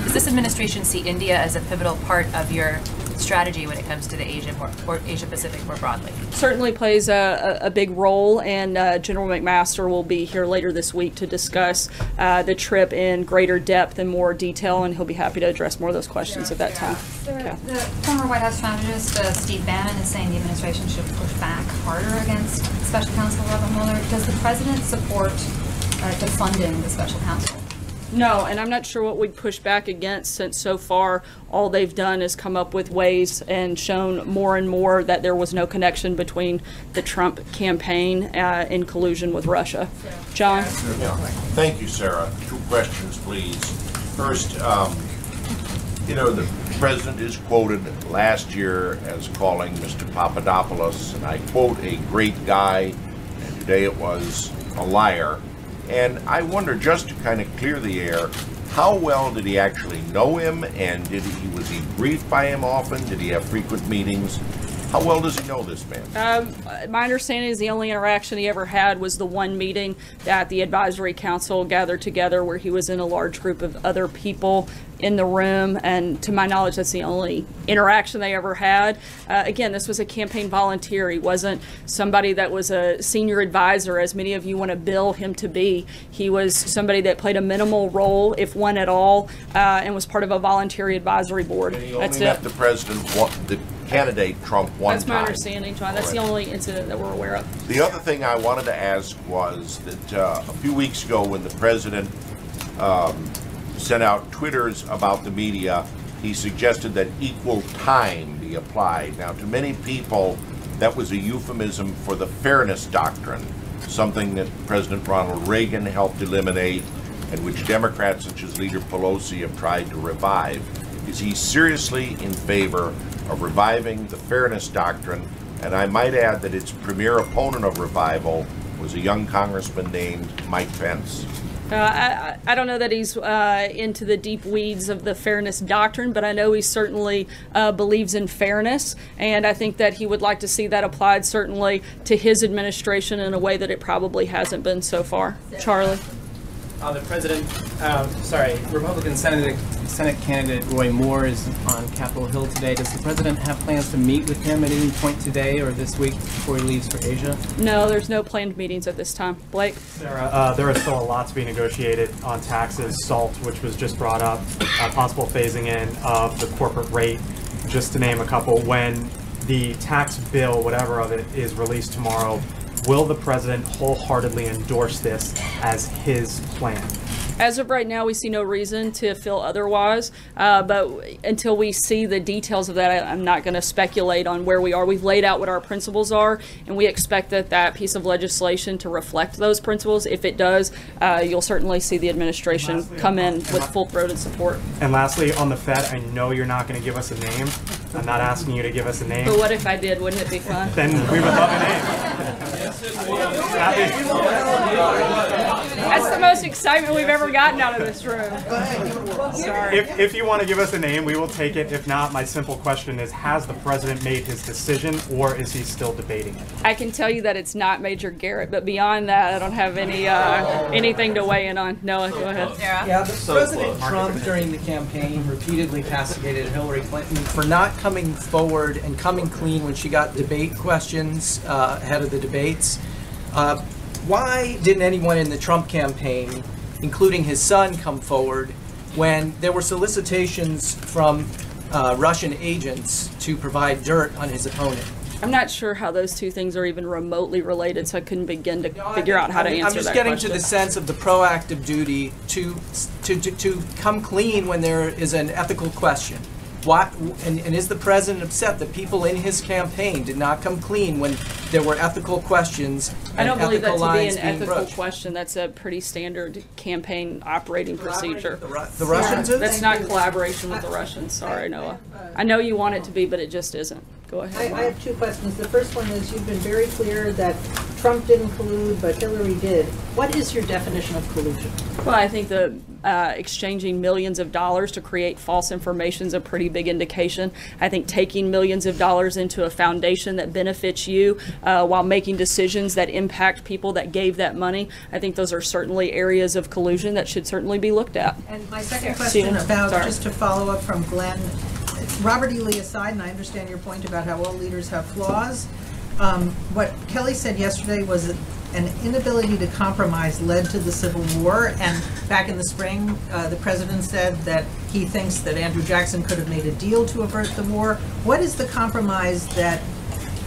Does this administration see India as a pivotal part of your strategy when it comes to the Asia Pacific more broadly? Certainly plays a big role, and General McMaster will be here later this week to discuss the trip in greater depth and more detail, and he'll be happy to address more of those questions at that time. The former White House strategist Steve Bannon is saying the administration should push back harder against Special Counsel Robert Mueller. Does the president support defunding the Special Counsel? No, and I'm not sure what we'd push back against, since so far all they've done is come up with ways and shown more and more that there was no connection between the Trump campaign in collusion with Russia. John? Thank you, Sarah. 2 questions, please. First, you know, the president is quoted last year as calling Mr. Papadopoulos, and I quote, a great guy, and today it was a liar. And I wonder, just to kind of clear the air, how well did he actually know him, and was he briefed by him often? Did he have frequent meetings? How well does he know this man? My understanding is the only interaction he ever had was the one meeting that the advisory council gathered together, where he was in a large group of other people in the room, and to my knowledge that's the only interaction they ever had. Again, this was a campaign volunteer. He wasn't somebody that was a senior advisor, as many of you want to bill him to be. He was somebody that played a minimal role, if one at all, and was part of a voluntary advisory board. And he only met the president, the candidate Trump, one time. That's my understanding, John. That's the only incident that we're aware of. The other thing I wanted to ask was that a few weeks ago, when the president sent out Twitters about the media, he suggested that equal time be applied. Now, to many people, that was a euphemism for the fairness doctrine, something that President Ronald Reagan helped eliminate, and which Democrats such as Leader Pelosi have tried to revive. Is he seriously in favor of reviving the fairness doctrine? And I might add that its premier opponent of revival was a young congressman named Mike Pence. I don't know that he's into the deep weeds of the fairness doctrine, but I know he certainly believes in fairness, and I think that he would like to see that applied certainly to his administration in a way that it probably hasn't been so far. Charlie? The president, Republican Senate candidate Roy Moore is on Capitol Hill today. Does the president have plans to meet with him at any point today or this week before he leaves for Asia? No, there's no planned meetings at this time. Blake? Sarah, there is still a lot to be negotiated on taxes, SALT, which was just brought up, possible phasing in of the corporate rate, just to name a couple. When the tax bill, whatever of it, is released tomorrow, will the president wholeheartedly endorse this as his plan? As of right now, we see no reason to feel otherwise, but until we see the details of that, I'm not going to speculate on where we are. We've laid out what our principles are, and we expect that piece of legislation to reflect those principles. If it does, you'll certainly see the administration come in with full-throated support. And lastly, on the Fed, I know you're not going to give us a name. I'm not asking you to give us a name. But what if I did? Wouldn't it be fun? Then we would love a name. That's the most excitement we've ever gotten out of this room. Sorry. If you want to give us a name, we will take it. If not, my simple question is, has the president made his decision, or is he still debating it? I can tell you that it's not Major Garrett, but beyond that, I don't have any anything to weigh in on. Noah, go ahead. Yeah, President Trump during the campaign repeatedly castigated Hillary Clinton for not coming forward and coming clean when she got debate questions ahead of the debates. Why didn't anyone in the Trump campaign, including his son, come forward when there were solicitations from Russian agents to provide dirt on his opponent? I'm not sure how those two things are even remotely related, so I couldn't begin to figure out how to answer that question. I'm just getting to the sense of the proactive duty to come clean when there is an ethical question. And is the president upset that people in his campaign did not come clean when there were ethical questions and I don't believe that to be an ethical broached? question. That's a pretty standard campaign operating procedure. The Russians is? That's not collaboration with the Russians. Sorry, Noah. I know you want it to be, but it just isn't. Go ahead. I have two questions. The first one is, you've been very clear that Trump didn't collude, but Hillary did. What is your definition of collusion? Well, I think the exchanging millions of dollars to create false information is a pretty big indication. I think taking millions of dollars into a foundation that benefits you while making decisions that impact people that gave that money, I think those are certainly areas of collusion that should certainly be looked at. And my second question just to follow up from Glenn, Robert E. Lee aside, and I understand your point about how all leaders have flaws, what Kelly said yesterday was that an inability to compromise led to the Civil War, and back in the spring, the president said that he thinks that Andrew Jackson could have made a deal to avert the war. What is the compromise that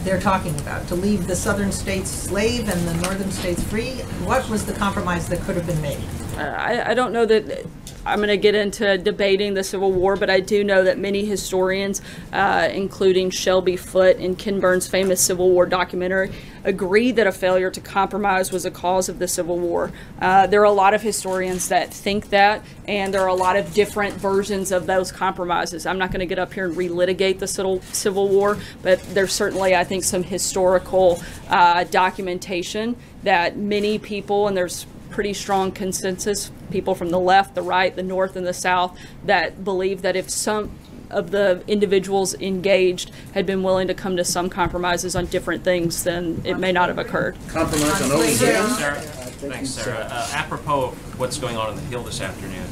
they're talking about? To leave the southern states slave and the northern states free? What was the compromise that could have been made? I don't know that I'm going to get into debating the Civil War, but I do know that many historians, including Shelby Foote in Ken Burns' famous Civil War documentary, agree that a failure to compromise was a cause of the Civil War. There are a lot of historians that think that, and there are a lot of different versions of those compromises. I'm not going to get up here and relitigate the Civil War, but there's certainly, I think, some historical documentation that many people, and there's pretty strong consensus, people from the left, the right, the north, and the south, that believe that if some of the individuals engaged had been willing to come to some compromises on different things, then it may not have occurred. Compromise on Thanks, Sarah. Thanks, Sarah. Apropos of what's going on in the Hill this afternoon,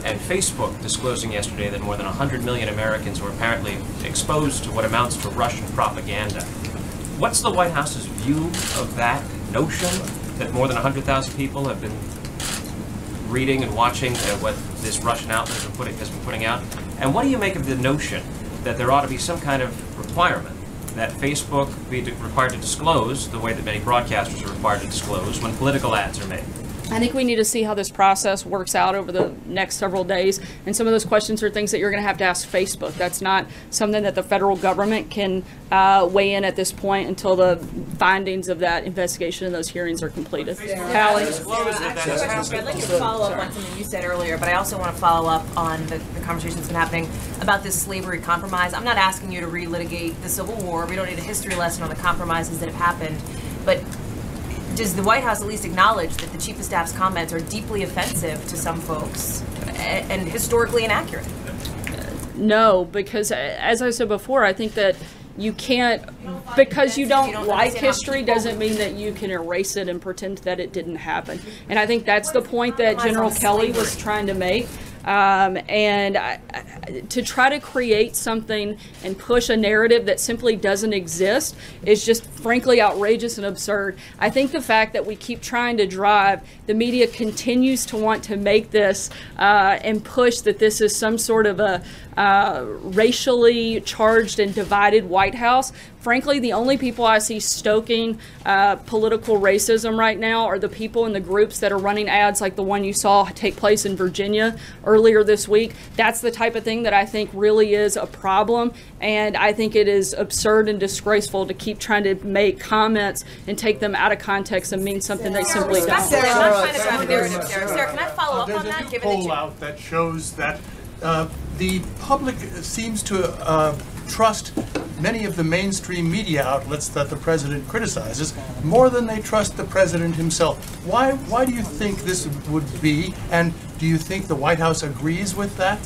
and Facebook disclosing yesterday that more than 100 million Americans were apparently exposed to what amounts to Russian propaganda. What's the White House's view of that notion that more than 100,000 people have been reading and watching what this Russian outlet has been putting out? And what do you make of the notion that there ought to be some kind of requirement that Facebook be required to disclose, the way that many broadcasters are required to disclose, when political ads are made? I think we need to see how this process works out over the next several days. And some of those questions are things that you're going to have to ask Facebook. That's not something that the federal government can weigh in at this point until the findings of that investigation and those hearings are completed. Callie? I'd like to follow up on something you said earlier, but I also want to follow up on the conversation that's been happening about this slavery compromise. I'm not asking you to relitigate the Civil War. We don't need a history lesson on the compromises that have happened. But does the White House at least acknowledge that the Chief of Staff's comments are deeply offensive to some folks and historically inaccurate? No, because as I said before, I think that you can't, because you don't like history doesn't mean that you can erase it and pretend that it didn't happen. And I think that's the point that General Kelly was trying to make. To try to create something and push a narrative that simply doesn't exist is just frankly outrageous and absurd. I think the fact that we keep trying to drive, the media continues to want to make this and push that this is some sort of a racially charged and divided White House. Frankly, the only people I see stoking political racism right now are the people in the groups that are running ads like the one you saw take place in Virginia earlier this week. That's the type of thing that I think really is a problem, and I think it is absurd and disgraceful to keep trying to make comments and take them out of context and mean something they simply don't. Sarah, I'm not trying to drive a narrative, Sarah. Sarah, can I follow up on that? There's a poll out that shows that the public seems to trust many of the mainstream media outlets that the president criticizes more than they trust the president himself. Why do you think this would be, and do you think the White House agrees with that?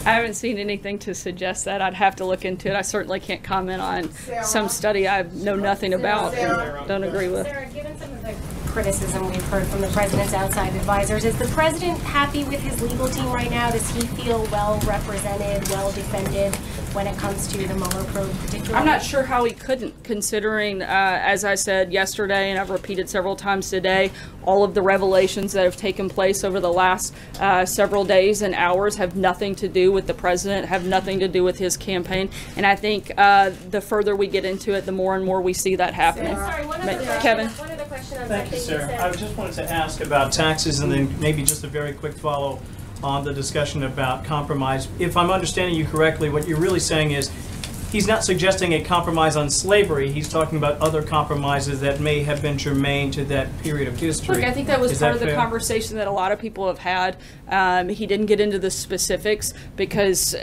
I haven't seen anything to suggest that. I'd have to look into it. I certainly can't comment on some study I know nothing about and don't agree with. Sarah, given some of the criticism we've heard from the president's outside advisors, is the president happy with his legal team right now? Does he feel well represented, well defended when it comes to the Mueller probe particularly? I'm not sure how he couldn't, considering, as I said yesterday and I've repeated several times today, all of the revelations that have taken place over the last several days and hours have nothing to do with the president, have nothing to do with his campaign. And I think the further we get into it, the more and more we see that happening. Sorry, Kevin? One other question on Thank you, something you Sarah. said. I just wanted to ask about taxes and then maybe just a very quick follow on the discussion about compromise. If I'm understanding you correctly, what you're really saying is he's not suggesting a compromise on slavery. He's talking about other compromises that may have been germane to that period of history. Look, I think that was Is part of the fair? conversation that a lot of people have had. He didn't get into the specifics because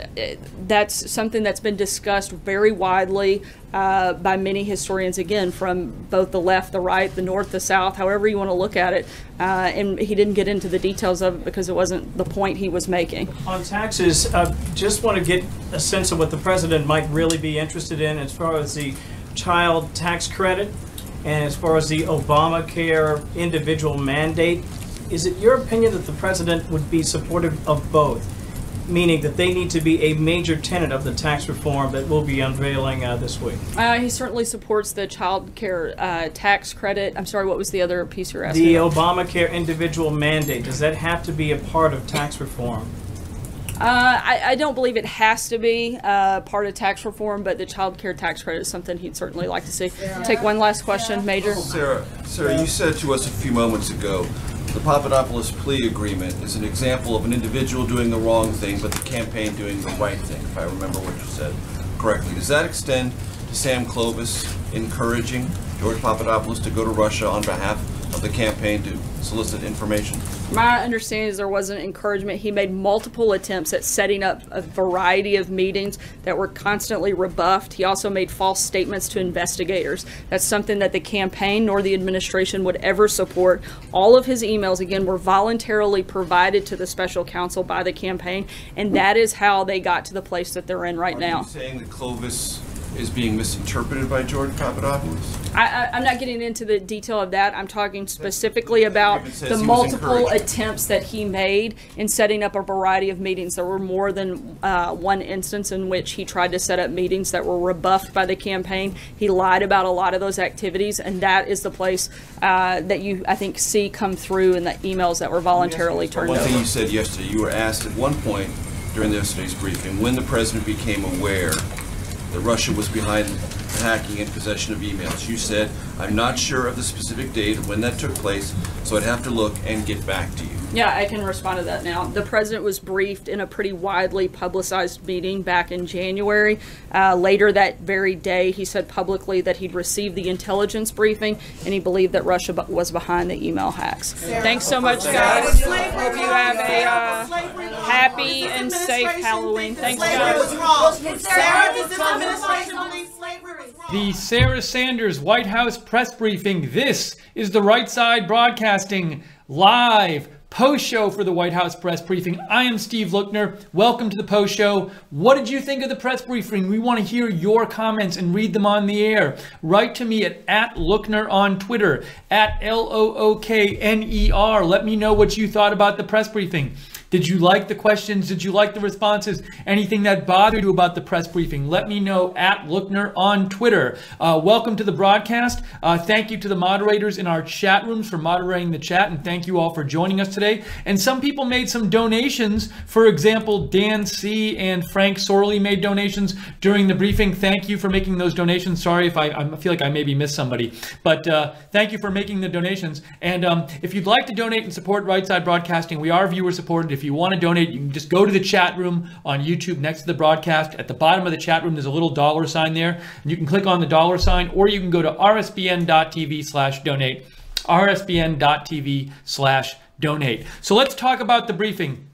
that's something that's been discussed very widely by many historians, again, from both the left, the right, the north, the south, however you want to look at it. And he didn't get into the details of it because it wasn't the point he was making. On taxes, just want to get a sense of what the president might really be interested in as far as the child tax credit and as far as the Obamacare individual mandate. Is it your opinion that the president would be supportive of both, meaning that they need to be a major tenet of the tax reform that we'll be unveiling this week? He certainly supports the child care tax credit. I'm sorry, what was the other piece you're asking The about? Obamacare individual mandate, does that have to be a part of tax reform? I don't believe it has to be part of tax reform, but the child care tax credit is something he'd certainly like to see. Take one last question, Major. Sarah, you said to us a few moments ago, the Papadopoulos plea agreement is an example of an individual doing the wrong thing, but the campaign doing the right thing, if I remember what you said correctly. Does that extend to Sam Clovis encouraging George Papadopoulos to go to Russia on behalf of the campaign to solicit information? My understanding is there wasn't encouragement. He made multiple attempts at setting up a variety of meetings that were constantly rebuffed. He also made false statements to investigators. That's something that the campaign nor the administration would ever support. All of his emails, again, were voluntarily provided to the special counsel by the campaign, and that is how they got to the place that they're in right now. Are you saying that Clovis is being misinterpreted by George Papadopoulos? I'm not getting into the detail of that. I'm talking specifically about the multiple attempts that he made in setting up a variety of meetings. There were more than one instance in which he tried to set up meetings that were rebuffed by the campaign. He lied about a lot of those activities, and that is the place that you, I think, see come through in the emails that were voluntarily turned over. One thing you said yesterday, you were asked at one point during yesterday's briefing when the president became aware that Russia was behind the hacking and possession of emails. You said, I'm not sure of the specific date of when that took place, so I'd have to look and get back to you. Yeah, I can respond to that now. The president was briefed in a pretty widely publicized meeting back in January. Later that very day, he said publicly that he'd received the intelligence briefing and he believed that Russia was behind the email hacks. Thanks so much, guys. Hope you have a happy and safe Halloween. Thanks, guys. Sarah, does this administration believe slavery was wrong? the Sarah Sanders White House press briefing. This is the Right Side Broadcasting live post show for the White House press briefing. I am Steve Lookner. Welcome to the post show. What did you think of the press briefing? We want to hear your comments and read them on the air. Write to me at Lookner on Twitter, at LOOKNER. Let me know what you thought about the press briefing. Did you like the questions? Did you like the responses? Anything that bothered you about the press briefing? Let me know at Lookner on Twitter. Welcome to the broadcast. Thank you to the moderators in our chat rooms for moderating the chat, and thank you all for joining us today. And some people made some donations. For example, Dan C. and Frank Sorley made donations during the briefing. Thank you for making those donations. Sorry if I feel like I maybe missed somebody, but thank you for making the donations. And if you'd like to donate and support Right Side Broadcasting, we are viewer supported. If you want to donate, you can just go to the chat room on YouTube next to the broadcast. At the bottom of the chat room, there's a little $sign there. And you can click on the $sign, or you can go to rsbn.tv/donate, rsbn.tv/donate. So let's talk about the briefing.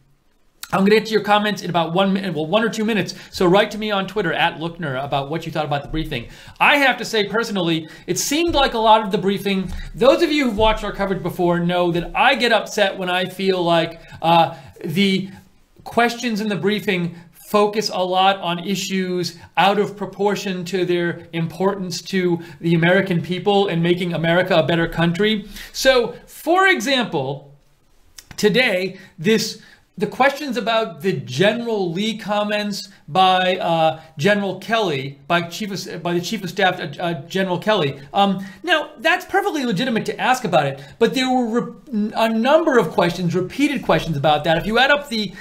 I'm going to get to your comments in about 1 minute, well, 1 or 2 minutes. So write to me on Twitter at Lookner about what you thought about the briefing. I have to say personally, it seemed like a lot of the briefing, those of you who've watched our coverage before know that I get upset when I feel like the questions in the briefing focus a lot on issues out of proportion to their importance to the American people and making America a better country. So, for example, today, the questions about the General Lee comments by General Kelly, by the Chief of Staff General Kelly. Now that's perfectly legitimate to ask about it, but there were a number of questions, repeated questions about that. If you add up the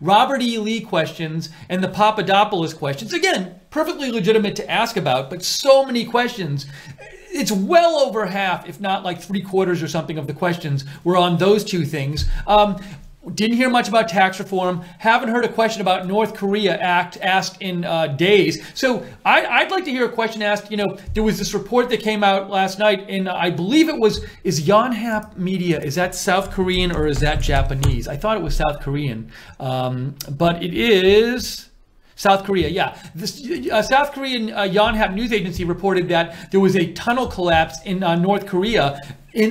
Robert E. Lee questions and the Papadopoulos questions, again, perfectly legitimate to ask about, but so many questions. It's well over half, if not like 3/4 or something of the questions were on those two things. Didn't hear much about tax reform. Haven't heard a question about North Korea asked in days. So I'd like to hear a question asked. You know, there was this report that came out last night, and I believe it was, is Yonhap Media, is that South Korean or is that Japanese? I thought it was South Korean, but it is South Korea, yeah. This South Korean Yonhap news agency reported that there was a tunnel collapse in North Korea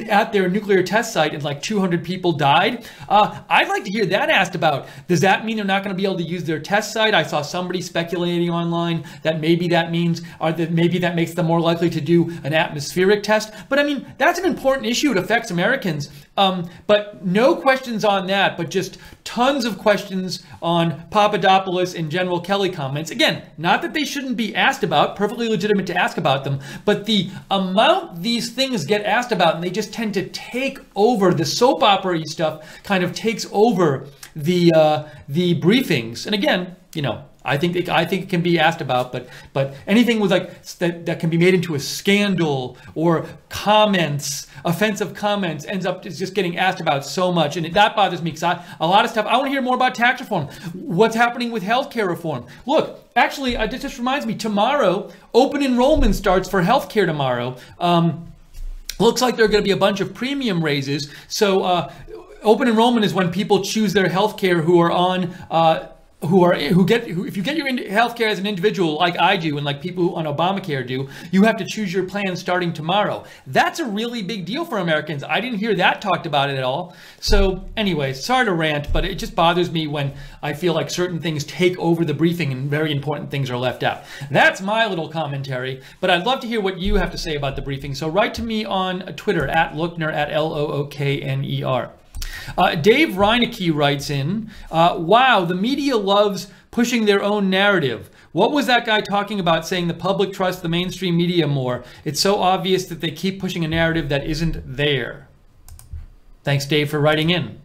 at their nuclear test site, and like 200 people died. I'd like to hear that asked about. Does that mean they're not going to be able to use their test site? I saw somebody speculating online that maybe that means, or that maybe that makes them more likely to do an atmospheric test. But I mean, that's an important issue. It affects Americans. But no questions on that, but just tons of questions on Papadopoulos and General Kelly comments. Again, not that they shouldn't be asked about, perfectly legitimate to ask about them, but the amount these things get asked about, and they just tend to take over, the soap opera-y stuff kind of takes over the briefings. And again, you know, I think it can be asked about, but anything with like that can be made into a scandal or comments, offensive comments, ends up just getting asked about so much, and that bothers me because a lot of stuff. I want to hear more about tax reform. What's happening with healthcare reform? Look, actually, this just reminds me. Tomorrow, open enrollment starts for healthcare tomorrow. Looks like there are going to be a bunch of premium raises. So open enrollment is when people choose their healthcare who are on. If you get your healthcare as an individual, like I do, and like people who on Obamacare do, you have to choose your plan starting tomorrow. That's a really big deal for Americans. I didn't hear that talked about at all. So anyway, sorry to rant, but it just bothers me when I feel like certain things take over the briefing and very important things are left out. That's my little commentary, but I'd love to hear what you have to say about the briefing. So write to me on Twitter at Lookner, at LOOKNER. Dave Reinecke writes in, wow, the media loves pushing their own narrative. What was that guy talking about saying the public trusts the mainstream media more? It's so obvious that they keep pushing a narrative that isn't there. Thanks, Dave, for writing in.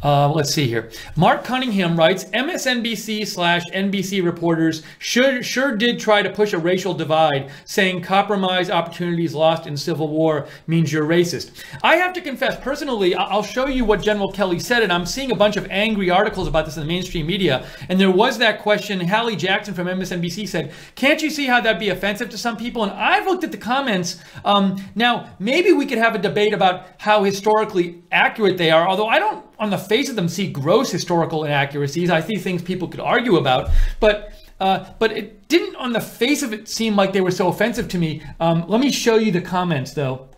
Let's see here. Mark Cunningham writes, MSNBC/NBC reporters sure did try to push a racial divide, saying compromise opportunities lost in Civil War means you're racist. I have to confess, personally, I'll show you what General Kelly said, and I'm seeing a bunch of angry articles about this in the mainstream media. And there was that question, Hallie Jackson from MSNBC said, can't you see how that'd be offensive to some people? And I've looked at the comments. Now, maybe we could have a debate about how historically accurate they are, although I don't, on the face of them, see gross historical inaccuracies. I see things people could argue about, but but it didn't on the face of it seem like they were so offensive to me. Let me show you the comments though.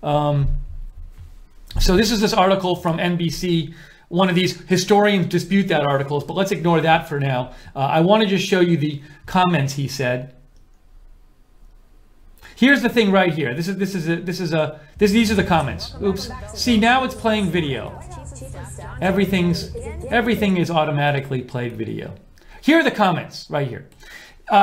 So this is this article from NBC. One of these historians dispute that article, but let's ignore that for now. I want to just show you the comments he said. Here's the thing right here. These are the comments. Oops. See, now it's playing video. Everything is automatically played video. Here are the comments right here.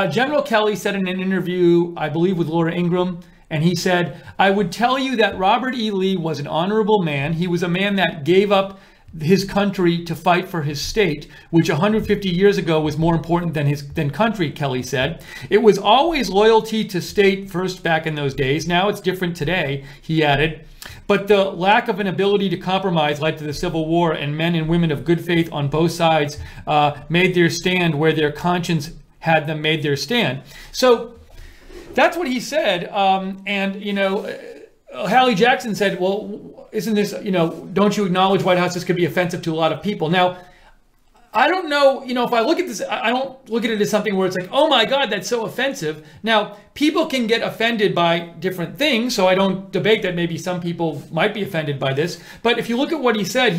General Kelly said in an interview, I believe with Laura Ingraham, and he said, "I would tell you that Robert E. Lee was an honorable man. He was a man that gave up his country to fight for his state, which 150 years ago was more important than country," Kelly said. "It was always loyalty to state first back in those days. Now it's different today," he added. "But the lack of an ability to compromise led to the Civil War, and men and women of good faith on both sides made their stand where their conscience had them made their stand." So that's what he said. And, you know, Hallie Jackson said, well, isn't this, you know, don't you acknowledge, White House, this could be offensive to a lot of people? Now, I don't know, you know, if I look at this, I don't look at it as something where it's like, oh my God, that's so offensive. Now, people can get offended by different things, so I don't debate that maybe some people might be offended by this. But if you look at what he said,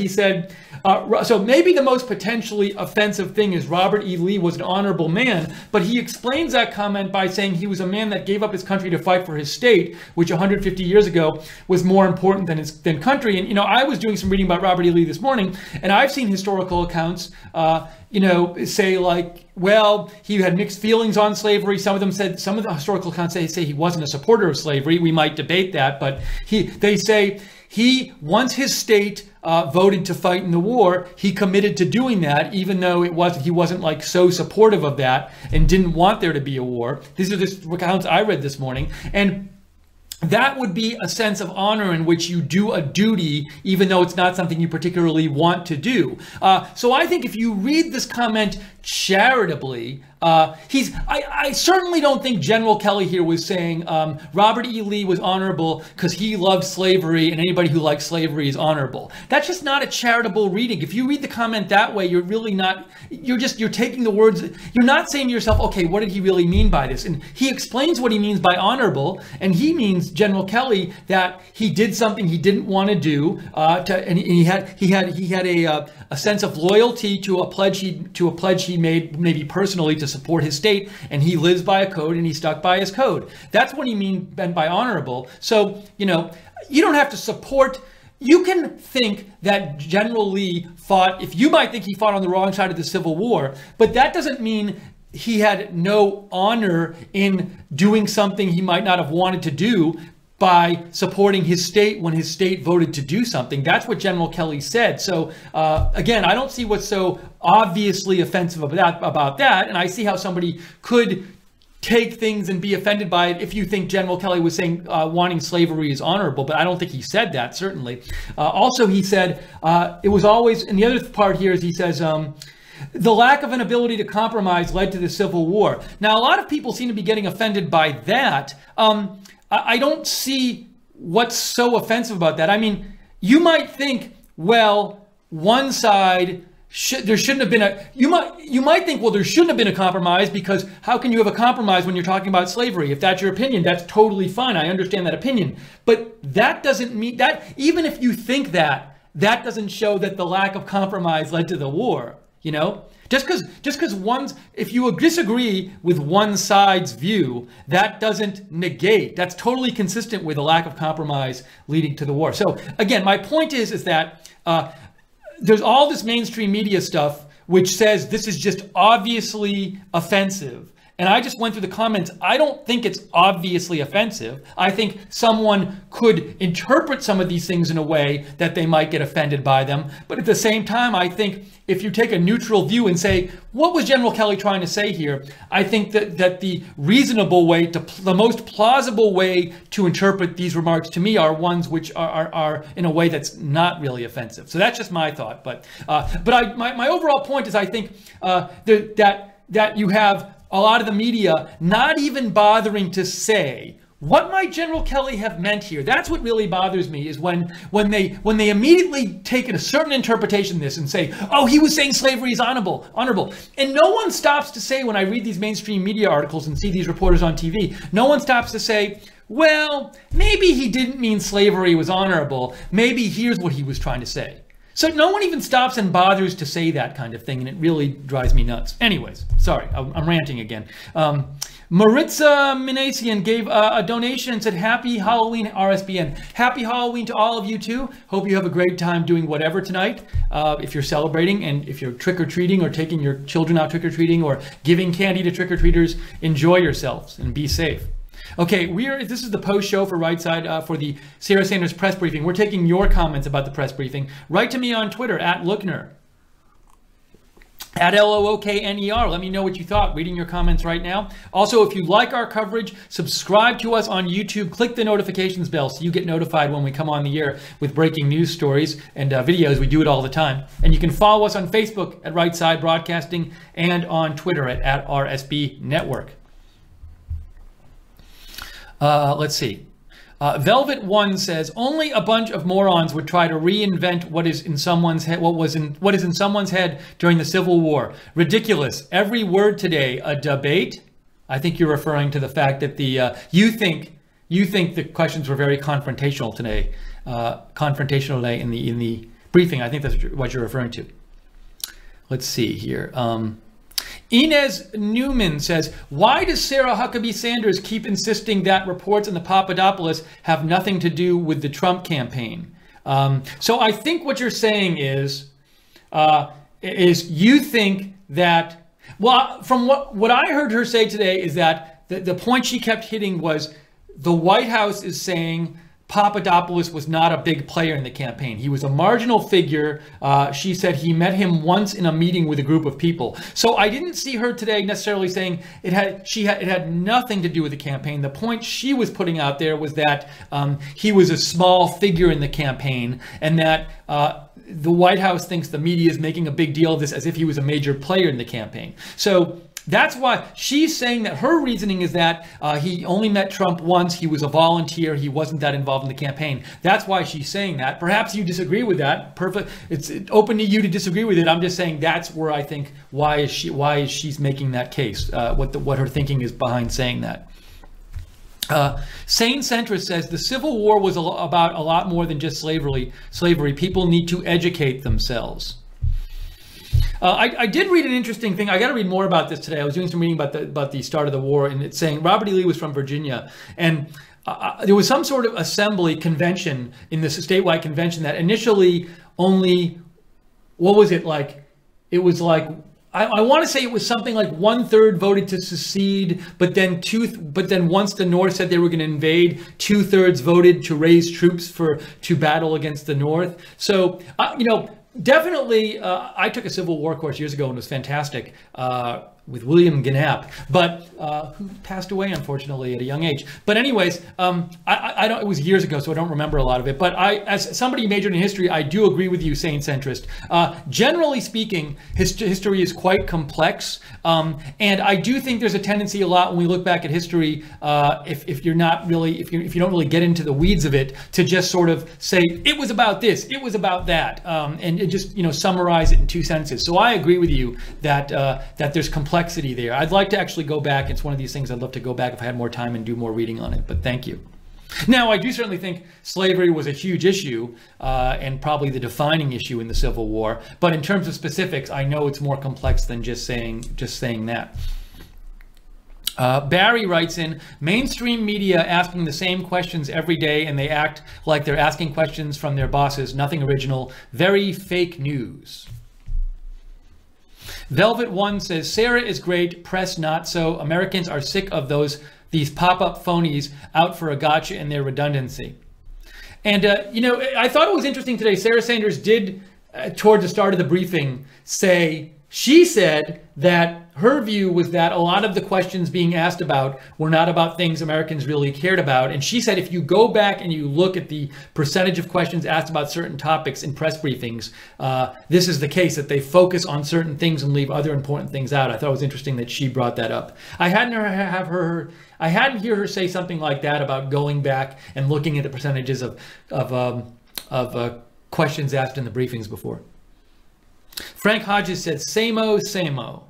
so maybe the most potentially offensive thing is Robert E. Lee was an honorable man, but he explains that comment by saying he was a man that gave up his country to fight for his state, which 150 years ago was more important than country. And, you know, I was doing some reading about Robert E. Lee this morning, and I've seen historical accounts, you know, say like, well, he had mixed feelings on slavery. Some of them said, some of the historical accounts say he wasn't a supporter of slavery. We might debate that, but they say once his state voted to fight in the war, he committed to doing that, even though he wasn't like so supportive of that and didn't want there to be a war. These are the accounts I read this morning. And that would be a sense of honor in which you do a duty, even though it's not something you particularly want to do. So I think if you read this comment charitably, I certainly don't think General Kelly here was saying Robert E. Lee was honorable because he loved slavery and anybody who likes slavery is honorable. That's just not a charitable reading. If you read the comment that way, you're really not, you're taking the words, you're not saying to yourself, okay, what did he really mean by this? And he explains what he means by honorable, and he means, General Kelly, that he did something he didn't want to do, and he had a sense of loyalty to a pledge he made, maybe personally, to support his state, and he lives by a code and he stuck by his code. That's what he meant by honorable. So, you know, you don't have to support. You can think that General Lee fought, you might think he fought on the wrong side of the Civil War, but that doesn't mean he had no honor in doing something he might not have wanted to do by supporting his state when his state voted to do something. That's what General Kelly said. So again, I don't see what's so obviously offensive about that. And I see how somebody could take things and be offended by it if you think General Kelly was saying wanting slavery is honorable, but I don't think he said that, certainly. Also, he said it was always, and the other part here is he says, the lack of an ability to compromise led to the Civil War. Now, a lot of people seem to be getting offended by that. I don't see what's so offensive about that. I mean, you might think, well, one side, there shouldn't have been you might think, well, there shouldn't have been a compromise, because how can you have a compromise when you're talking about slavery? If that's your opinion, that's totally fine. I understand that opinion. But that doesn't mean that, even if you think that doesn't show that the lack of compromise led to the war, you know? Just because if you disagree with one side's view, that doesn't negate. That's totally consistent with a lack of compromise leading to the war. So again, my point is that there's all this mainstream media stuff which says this is just obviously offensive. And I just went through the comments. I don't think it's obviously offensive. I think someone could interpret some of these things in a way that they might get offended by them. But at the same time, I think if you take a neutral view and say, what was General Kelly trying to say here? I think that the reasonable way, the most plausible way to interpret these remarks to me are ones which are in a way that's not really offensive. So that's just my thought. But my overall point is, I think that you have a lot of the media not even bothering to say what might General Kelly have meant here? That's what really bothers me, is when they immediately take a certain interpretation of this and say, oh, he was saying slavery is honorable. And no one stops to say, when I read these mainstream media articles and see these reporters on TV, no one stops to say, well, maybe he didn't mean slavery was honorable. Maybe here's what he was trying to say. So no one even stops and bothers to say that kind of thing, and it really drives me nuts. Anyways, sorry, I'm ranting again. Maritza Minasian gave a donation and said, Happy Halloween, RSBN. Happy Halloween to all of you too. Hope you have a great time doing whatever tonight. If you're celebrating, and if you're trick-or-treating or taking your children out trick-or-treating or giving candy to trick-or-treaters, enjoy yourselves and be safe. Okay, this is the post show for Right Side for the Sarah Sanders press briefing. We're taking your comments about the press briefing. Write to me on Twitter @Lookner. @LOOKNER. Let me know what you thought. Reading your comments right now. Also, if you like our coverage, subscribe to us on YouTube. Click the notifications bell so you get notified when we come on the air with breaking news stories and videos. We do it all the time. And you can follow us on Facebook at Right Side Broadcasting and on Twitter at RSB Network. Let's see. Velvet One says, only a bunch of morons would try to reinvent what is in someone's head, what is in someone's head during the Civil War. Ridiculous. Every word today, a debate. I think you're referring to the fact that you think the questions were very confrontational today. In the briefing. I think that's what you're referring to. Let's see here. Inez Newman says, why does Sarah Huckabee Sanders keep insisting that reports on the Papadopoulos have nothing to do with the Trump campaign? So I think what you're saying is you think that, well, from what I heard her say today is that the point she kept hitting was the White House is saying Papadopoulos was not a big player in the campaign. He was a marginal figure. She said he met him once in a meeting with a group of people. So I didn't see her today necessarily saying it had nothing to do with the campaign. The point she was putting out there was that he was a small figure in the campaign, and that the White House thinks the media is making a big deal of this as if he was a major player in the campaign. So that's why she's saying that her reasoning is that he only met Trump once. He was a volunteer. He wasn't that involved in the campaign. That's why she's saying that. Perhaps you disagree with that. Perfect. It's open to you to disagree with it. I'm just saying that's where I think why is she's making that case. What her thinking is behind saying that. Sane Centrist says the Civil War was about a lot more than just slavery. People need to educate themselves. I did read an interesting thing. I got to read more about this today. I was doing some reading about the start of the war, and it's saying Robert E. Lee was from Virginia, and there was some sort of assembly convention in this statewide convention that initially only, what was it like? It was like, I want to say it was something like 1/3 voted to secede, but then once the North said they were going to invade, 2/3 voted to raise troops to battle against the North. So definitely, I took a Civil War course years ago and it was fantastic with William Gannap, but who passed away unfortunately at a young age. But anyways, I don't. It was years ago, so I don't remember a lot of it. But as somebody who majored in history, I do agree with you, Sane Centrist. Generally speaking, history is quite complex, and I do think there's a tendency a lot when we look back at history, if you don't really get into the weeds of it, to just sort of say it was about this, it was about that, and just summarize it in 2 sentences. So I agree with you that there's complexity there. I'd like to actually go back. It's one of these things I'd love to go back if I had more time and do more reading on it, but thank you. Now, I do certainly think slavery was a huge issue and probably the defining issue in the Civil War, but in terms of specifics, I know it's more complex than just saying that. Barry writes in, mainstream media asking the same questions every day and they act like they're asking questions from their bosses. Nothing original. Very fake news. Velvet One says, Sarah is great, press not so. Americans are sick of these pop-up phonies out for a gotcha and their redundancy. And, I thought it was interesting today. Sarah Sanders did, toward the start of the briefing, say She said that her view was that a lot of the questions being asked about were not about things Americans really cared about. And she said if you go back and you look at the percentage of questions asked about certain topics in press briefings, this is the case, that they focus on certain things and leave other important things out. I thought it was interesting that she brought that up. I hadn't heard her say something like that about going back and looking at the percentages of questions asked in the briefings before. Frank Hodges said, same-o, same-o.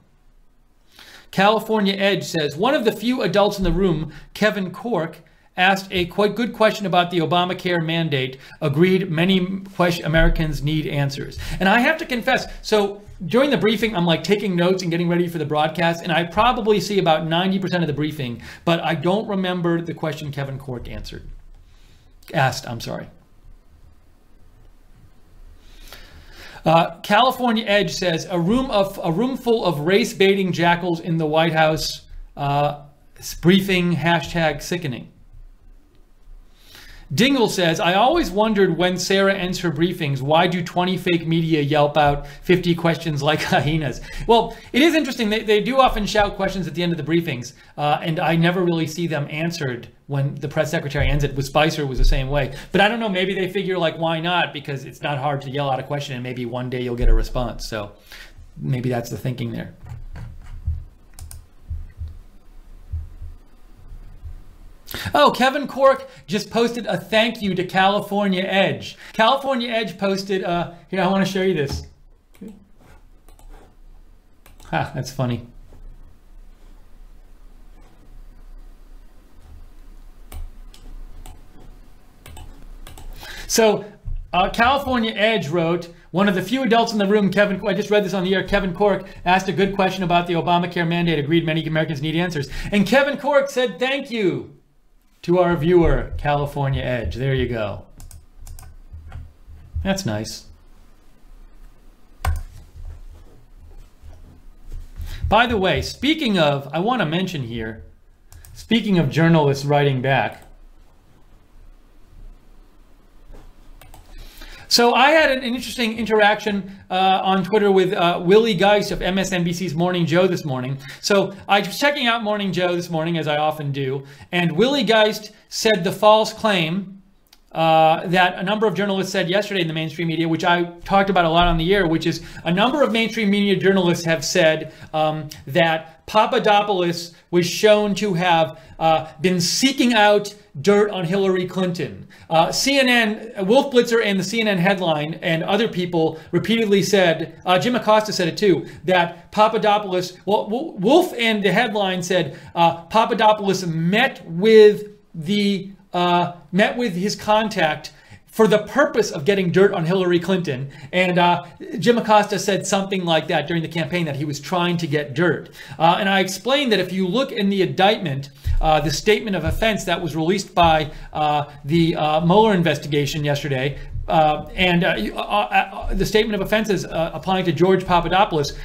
California Edge says, one of the few adults in the room, Kevin Cork, asked a quite good question about the Obamacare mandate, agreed many Americans need answers. And I have to confess, so during the briefing, I'm like taking notes and getting ready for the broadcast, and I probably see about 90% of the briefing, but I don't remember the question Kevin Cork asked. California Edge says a room full of race baiting jackals in the White House. Briefing #sickening. Dingle says, I always wondered when Sarah ends her briefings, why do 20 fake media yelp out 50 questions like hyenas? Well, it is interesting. They do often shout questions at the end of the briefings, and I never really see them answered when the press secretary ends it. With Spicer, was the same way. But I don't know, maybe they figure, like, why not? Because it's not hard to yell out a question, and maybe one day you'll get a response. So maybe that's the thinking there. Oh, Kevin Cork just posted a thank you to California Edge. California Edge posted, here, I want to show you this. That's funny. So, California Edge wrote, one of the few adults in the room, I just read this on the air, Kevin Cork asked a good question about the Obamacare mandate, agreed many Americans need answers. And Kevin Cork said thank you to our viewer, California Edge. There you go. That's nice. By the way, speaking of, I want to mention here, speaking of journalists writing back. So I had an interesting interaction on Twitter with Willie Geist of MSNBC's Morning Joe this morning. So I was checking out Morning Joe this morning, as I often do, and Willie Geist said the false claim that a number of journalists said yesterday in the mainstream media, which I talked about a lot on the air, which is a number of mainstream media journalists have said that Papadopoulos was shown to have been seeking out dirt on Hillary Clinton. CNN, Wolf Blitzer and the CNN headline and other people repeatedly said, Jim Acosta said it too, that Papadopoulos, well, Wolf and the headline said Papadopoulos met with his contact for the purpose of getting dirt on Hillary Clinton. And Jim Acosta said something like that during the campaign, that he was trying to get dirt. And I explained that if you look in the indictment, the statement of offense that was released by the Mueller investigation yesterday, and the statement of offenses applying to George Papadopoulos,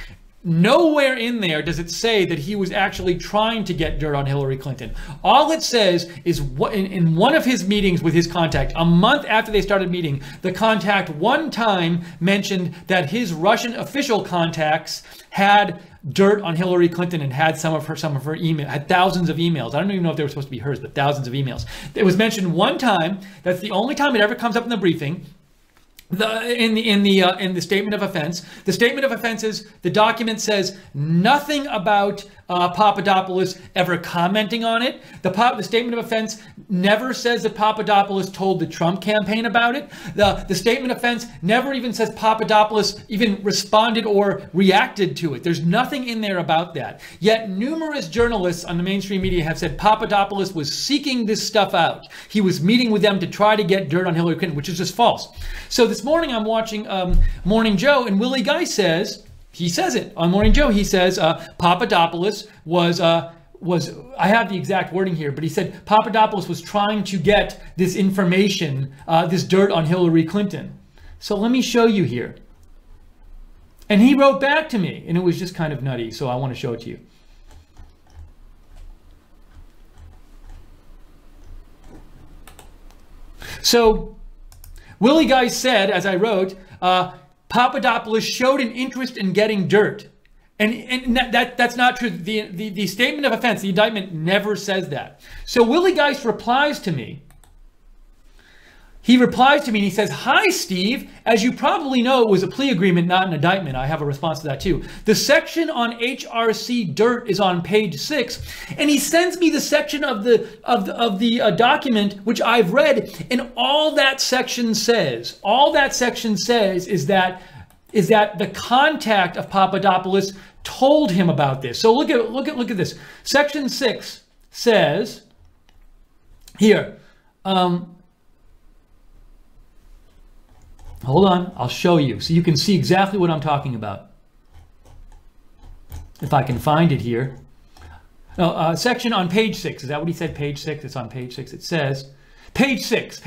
nowhere in there does it say that he was actually trying to get dirt on Hillary Clinton. All it says is in one of his meetings with his contact, a month after they started meeting, the contact one time mentioned that his Russian official contacts had dirt on Hillary Clinton and had some of her email, had thousands of emails. I don't even know if they were supposed to be hers, but thousands of emails. It was mentioned one time. That's the only time it ever comes up in the briefing. In the statement of offense. The statement of offenses, the document says nothing about Papadopoulos ever commenting on it. The statement of offense never says that Papadopoulos told the Trump campaign about it. The statement of offense never even says Papadopoulos even responded or reacted to it. There's nothing in there about that. Yet numerous journalists on the mainstream media have said Papadopoulos was seeking this stuff out. He was meeting with them to try to get dirt on Hillary Clinton, which is just false. So this morning I'm watching Morning Joe, and Willie Guy says, he says it on Morning Joe, he says Papadopoulos was, I have the exact wording here, but he said Papadopoulos was trying to get this information, this dirt on Hillary Clinton. So let me show you here. And he wrote back to me, and it was just kind of nutty, so I want to show it to you. So Willie Guy said, as I wrote, Papadopoulos showed an interest in getting dirt. And that's not true. The statement of offense, the indictment never says that. So Willie Geist replies to me. He replies to me and he says, "Hi, Steve. As you probably know, it was a plea agreement, not an indictment." I have a response to that too. "The section on HRC dirt is on page 6. And he sends me the section of the document which I've read, and all that section says is that the contact of Papadopoulos told him about this. So look at this. Section 6 says here. Hold on, I'll show you so you can see exactly what I'm talking about. If I can find it here. No, section on page 6. Is that what he said? Page 6? It's on page 6. It says, page 6.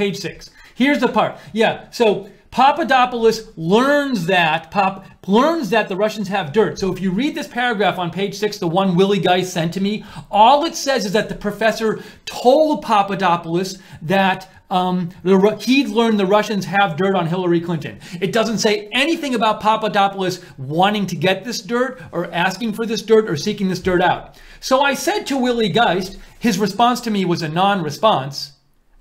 Here's the part. Yeah, so Papadopoulos learns that the Russians have dirt. So if you read this paragraph on page 6, the one Willie Geist sent to me, all it says is that the professor told Papadopoulos that he'd learned the Russians have dirt on Hillary Clinton. It doesn't say anything about Papadopoulos wanting to get this dirt or asking for this dirt or seeking this dirt out. So I said to Willie Geist, his response to me was a non-response.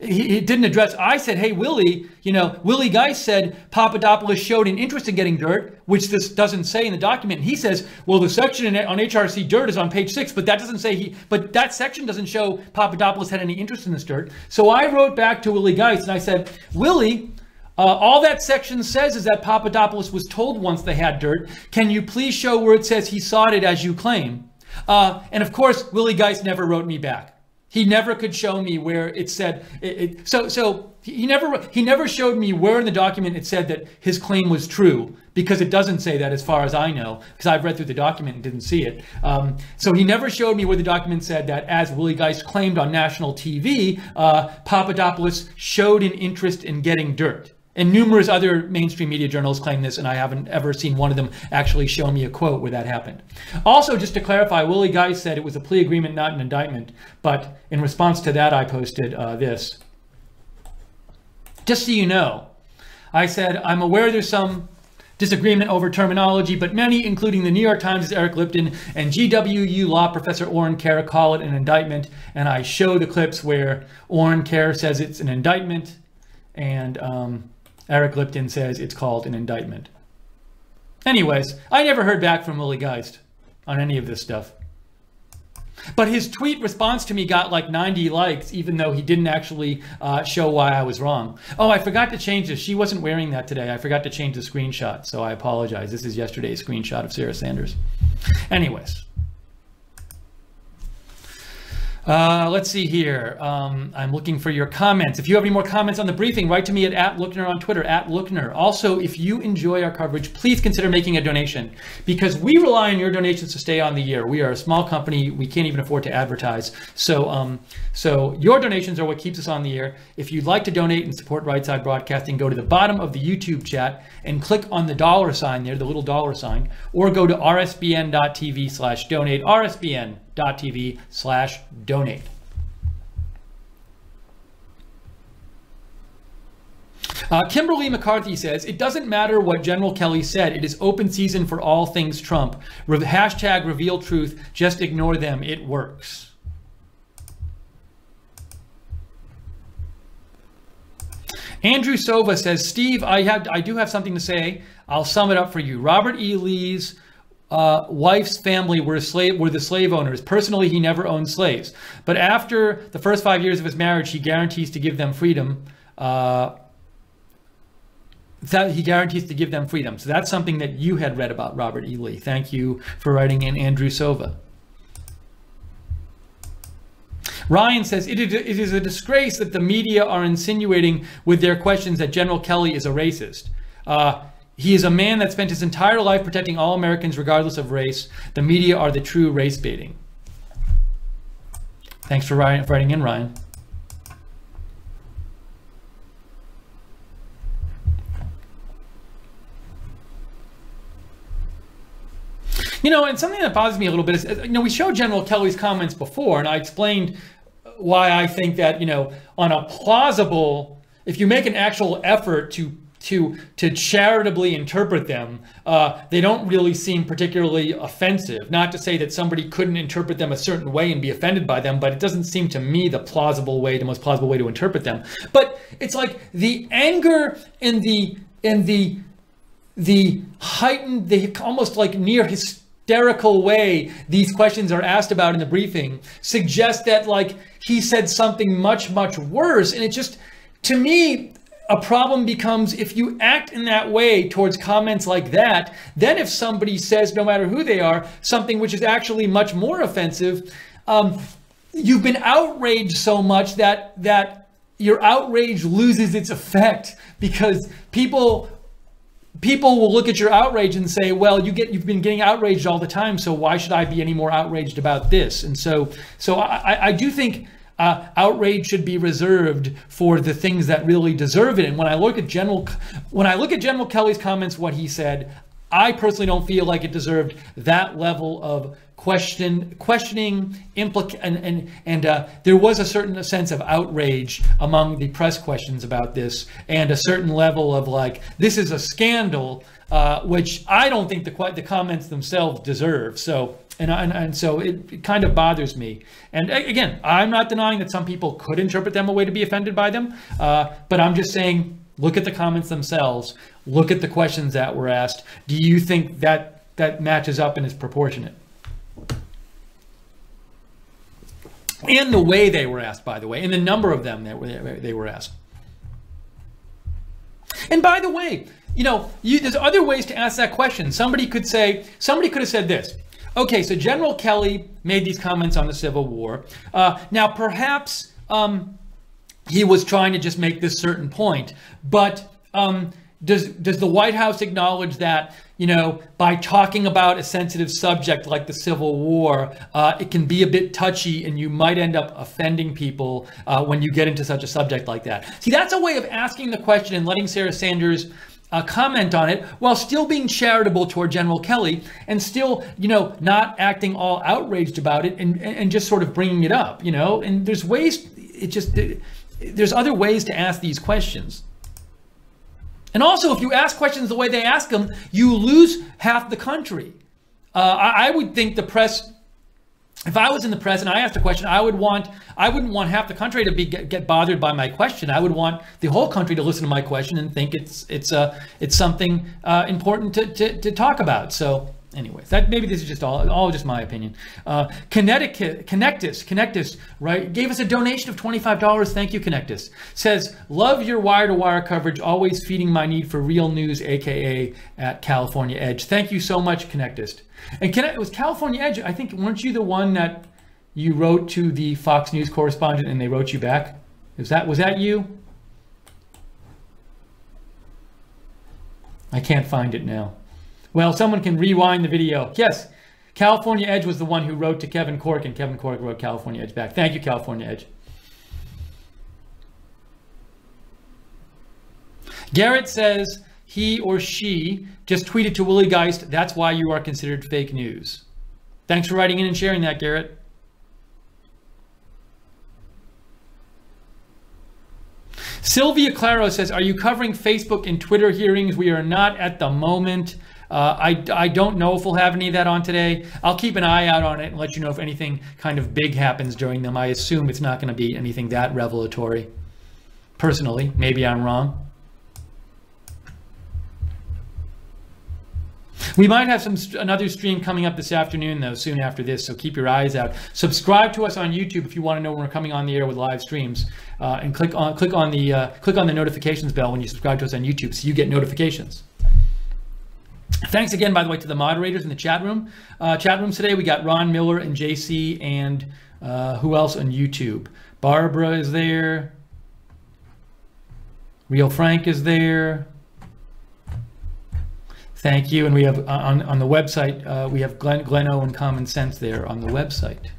He didn't address. I said, "Hey, Willie, Willie Geist said Papadopoulos showed an interest in getting dirt," which this doesn't say in the document. And he says, "Well, the section on HRC dirt is on page 6, but that doesn't say but that section doesn't show Papadopoulos had any interest in this dirt." So I wrote back to Willie Geist and I said, "Willie, all that section says is that Papadopoulos was told once they had dirt. Can you please show where it says he sought it as you claim?" And of course, Willie Geist never wrote me back. He never could show me where it said it. So he never showed me where in the document it said that his claim was true, because it doesn't say that as far as I know, because I've read through the document and didn't see it. So he never showed me where the document said that, as Willie Geist claimed on national TV, Papadopoulos showed an interest in getting dirt. And numerous other mainstream media journals claim this, and I haven't ever seen one of them actually show me a quote where that happened. Also, just to clarify, Willie Geist said it was a plea agreement, not an indictment. But in response to that, I posted this. Just so you know, I said, "I'm aware there's some disagreement over terminology, but many, including the New York Times' Eric Lipton and GWU law professor Oren Kerr, call it an indictment." And I show the clips where Oren Kerr says it's an indictment, and Eric Lipton says it's called an indictment. Anyways, I never heard back from Willie Geist on any of this stuff. But his tweet response to me got like 90 likes, even though he didn't actually show why I was wrong. Oh, I forgot to change this. She wasn't wearing that today. I forgot to change the screenshot, so I apologize. This is yesterday's screenshot of Sarah Sanders. Anyways. Let's see here. I'm looking for your comments. If you have any more comments on the briefing, write to me at @Lookner on Twitter, @Lookner. Also, if you enjoy our coverage, please consider making a donation, because we rely on your donations to stay on the air. We are a small company. We can't even afford to advertise. So your donations are what keeps us on the air. If you'd like to donate and support Right Side Broadcasting, go to the bottom of the YouTube chat and click on the $ there, the little $, or go to rsbn.tv/donate, rsbn.tv/donate. Kimberly McCarthy says, "It doesn't matter what General Kelly said. It is open season for all things Trump. Hashtag reveal truth. Just ignore them. It works." Andrew Sova says, "Steve, I do have something to say. I'll sum it up for you. Robert E. Lee's wife's family were the slave owners. Personally, he never owned slaves. But after the first 5 years of his marriage, he guarantees to give them freedom. He guarantees to give them freedom." So that's something that you had read about Robert E. Lee. Thank you for writing in, Andrew Sova. Ryan says, it is a disgrace that the media are insinuating with their questions that General Kelly is a racist. He is a man that spent his entire life protecting all Americans regardless of race. The media are the true race baiting. Thanks for writing in, Ryan. And something that bothers me a little bit is, we showed General Kelly's comments before, and I explained why I think that, on a plausible, if you make an actual effort to to charitably interpret them, they don't really seem particularly offensive. Not to say that somebody couldn't interpret them a certain way and be offended by them, but it doesn't seem to me the most plausible way to interpret them. But it's like the anger and the heightened, the almost like near hysterical way these questions are asked about in the briefing suggests that like he said something much, much worse. And it just, to me, a problem becomes if you act in that way towards comments like that, then if somebody says, no matter who they are, something which is actually much more offensive, you've been outraged so much that your outrage loses its effect, because people will look at your outrage and say, well, you've been getting outraged all the time, so why should I be any more outraged about this? And so I do think outrage should be reserved for the things that really deserve it. And when I look at General Kelly's comments, what he said, I personally don't feel like it deserved that level of questioning, and there was a certain sense of outrage among the press questions about this, and a certain level of like, this is a scandal, which I don't think the comments themselves deserve. So. And so it kind of bothers me. And again, I'm not denying that some people could interpret them a way to be offended by them, but I'm just saying, look at the comments themselves. Look at the questions that were asked. Do you think that matches up and is proportionate? And the way they were asked, by the way, and the number of them that they were asked. And by the way, there's other ways to ask that question. Somebody could have said this. Okay, so General Kelly made these comments on the Civil War. Now, perhaps he was trying to just make this certain point, but does the White House acknowledge that, by talking about a sensitive subject like the Civil War, it can be a bit touchy and you might end up offending people when you get into such a subject like that? See, that's a way of asking the question and letting Sarah Sanders comment on it while still being charitable toward General Kelly and still, not acting all outraged about it and just sort of bringing it up, and there's ways, there's other ways to ask these questions. And also, if you ask questions the way they ask them, you lose half the country. I would think the press, if I was in the press and I asked a question, I wouldn't want half the country to get bothered by my question. I would want the whole country to listen to my question and think it's something important to talk about. So, anyways, maybe this is just all just my opinion. Connectus, right, gave us a donation of $25. Thank you, Connectus. Says, love your wire-to-wire coverage, always feeding my need for real news, aka at California Edge. Thank you so much, Connectus. And it was California Edge, I think, weren't you the one that you wrote to the Fox News correspondent and they wrote you back? Was that you? I can't find it now. Well, someone can rewind the video. Yes, California Edge was the one who wrote to Kevin Corke, and Kevin Corke wrote California Edge back. Thank you, California Edge. Garrett says he or she just tweeted to Willie Geist, that's why you are considered fake news. Thanks for writing in and sharing that, Garrett. Sylvia Claro says, are you covering Facebook and Twitter hearings? We are not at the moment. I don't know if we'll have any of that on today. I'll keep an eye out on it and let you know if anything kind of big happens during them. I assume it's not going to be anything that revelatory. Personally, maybe I'm wrong. We might have another stream coming up this afternoon, though, soon after this, so keep your eyes out. Subscribe to us on YouTube if you want to know when we're coming on the air with live streams, and click on the notifications bell when you subscribe to us on YouTube so you get notifications. Thanks again, by the way, to the moderators in the chat room. Chat rooms today, we got Ron Miller and JC, and who else on YouTube? Barbara is there. Real Frank is there. Thank you. And we have on the website, we have Glenn and Common Sense there on the website.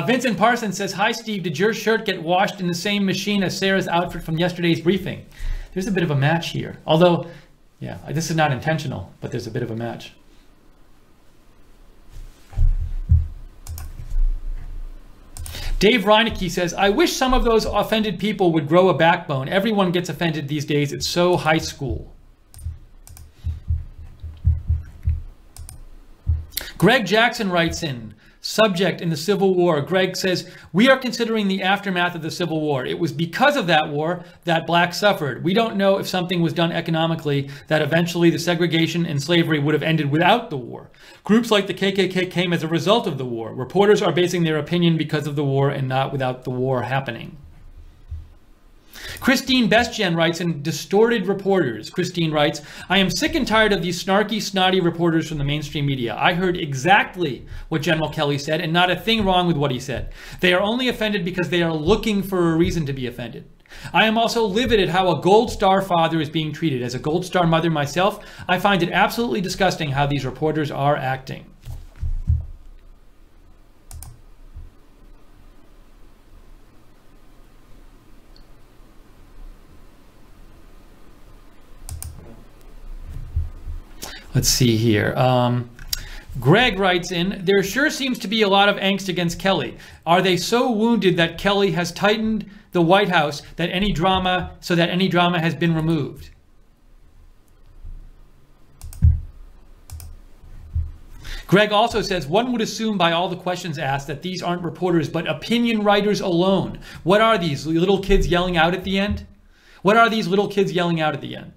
Vincent Parsons says, hi, Steve. Did your shirt get washed in the same machine as Sarah's outfit from yesterday's briefing? There's a bit of a match here. Although, yeah, this is not intentional, but there's a bit of a match. Dave Reinecke says, I wish some of those offended people would grow a backbone. Everyone gets offended these days. It's so high school. Greg Jackson writes in, subject in the Civil War. Greg says, we are considering the aftermath of the Civil War. It was because of that war that blacks suffered. We don't know if something was done economically that eventually the segregation and slavery would have ended without the war. Groups like the KKK came as a result of the war. Reporters are basing their opinion because of the war and not without the war happening. Christine Bestjen writes in Distorted Reporters. Christine writes, I am sick and tired of these snarky, snotty reporters from the mainstream media. I heard exactly what General Kelly said and not a thing wrong with what he said. They are only offended because they are looking for a reason to be offended. I am also livid at how a Gold Star father is being treated. As a Gold Star mother myself, I find it absolutely disgusting how these reporters are acting. Let's see here. Greg writes in, there sure seems to be a lot of angst against Kelly. Are they so wounded that Kelly has tightened the White House that any drama has been removed? Greg also says, one would assume by all the questions asked that these aren't reporters but opinion writers alone. What are these little kids yelling out at the end? What are these little kids yelling out at the end?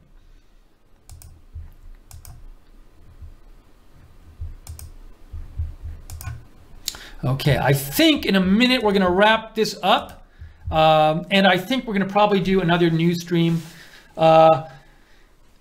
Okay, I think in a minute we're going to wrap this up, and I think we're going to probably do another news stream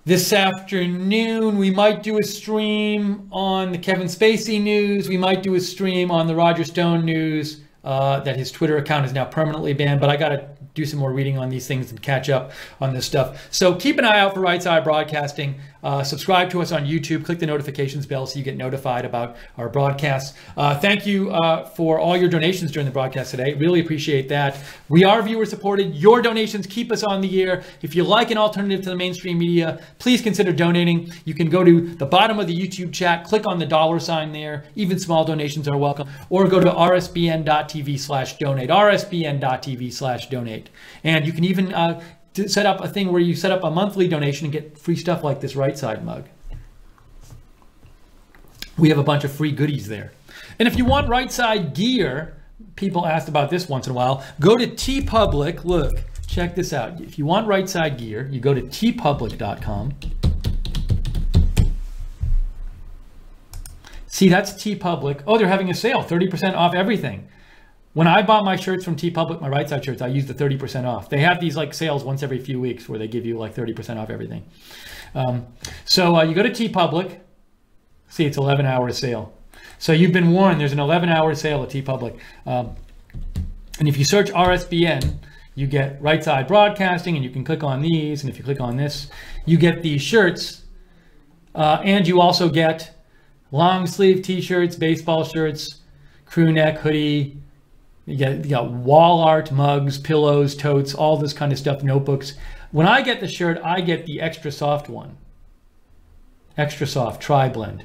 this afternoon. We might do a stream on the Kevin Spacey news. We might do a stream on the Roger Stone news that his Twitter account is now permanently banned, but I got to do some more reading on these things and catch up on this stuff. So keep an eye out for Right Side Broadcasting. Subscribe to us on YouTube. Click the notifications bell so you get notified about our broadcasts. Thank you for all your donations during the broadcast today. Really appreciate that. We are viewer supported. Your donations keep us on the air. If you like an alternative to the mainstream media, please consider donating. You can go to the bottom of the YouTube chat, click on the $ there. Even small donations are welcome. Or go to rsbn.tv/donate. rsbn.tv/donate. And you can even set up a thing where you set up a monthly donation and get free stuff like this Right Side mug. We have a bunch of free goodies there. And if you want Right Side gear, people asked about this once in a while, go to TeePublic. Look, check this out. If you want Right Side gear, you go to teepublic.com. See, that's TeePublic. Oh, they're having a sale, 30% off everything. When I bought my shirts from TeePublic, my Right Side shirts, I used the 30% off. They have these like sales once every few weeks where they give you like 30% off everything. So you go to TeePublic. See, it's 11-hour sale. So you've been warned, there's an 11-hour sale at TeePublic. And if you search RSBN, you get Right Side Broadcasting, and you can click on these. And if you click on this, you get these shirts. And you also get long sleeve t-shirts, baseball shirts, crew neck, hoodie. You got wall art, mugs, pillows, totes, all this kind of stuff, notebooks. When I get the shirt, I get the extra soft one. Extra soft tri-blend,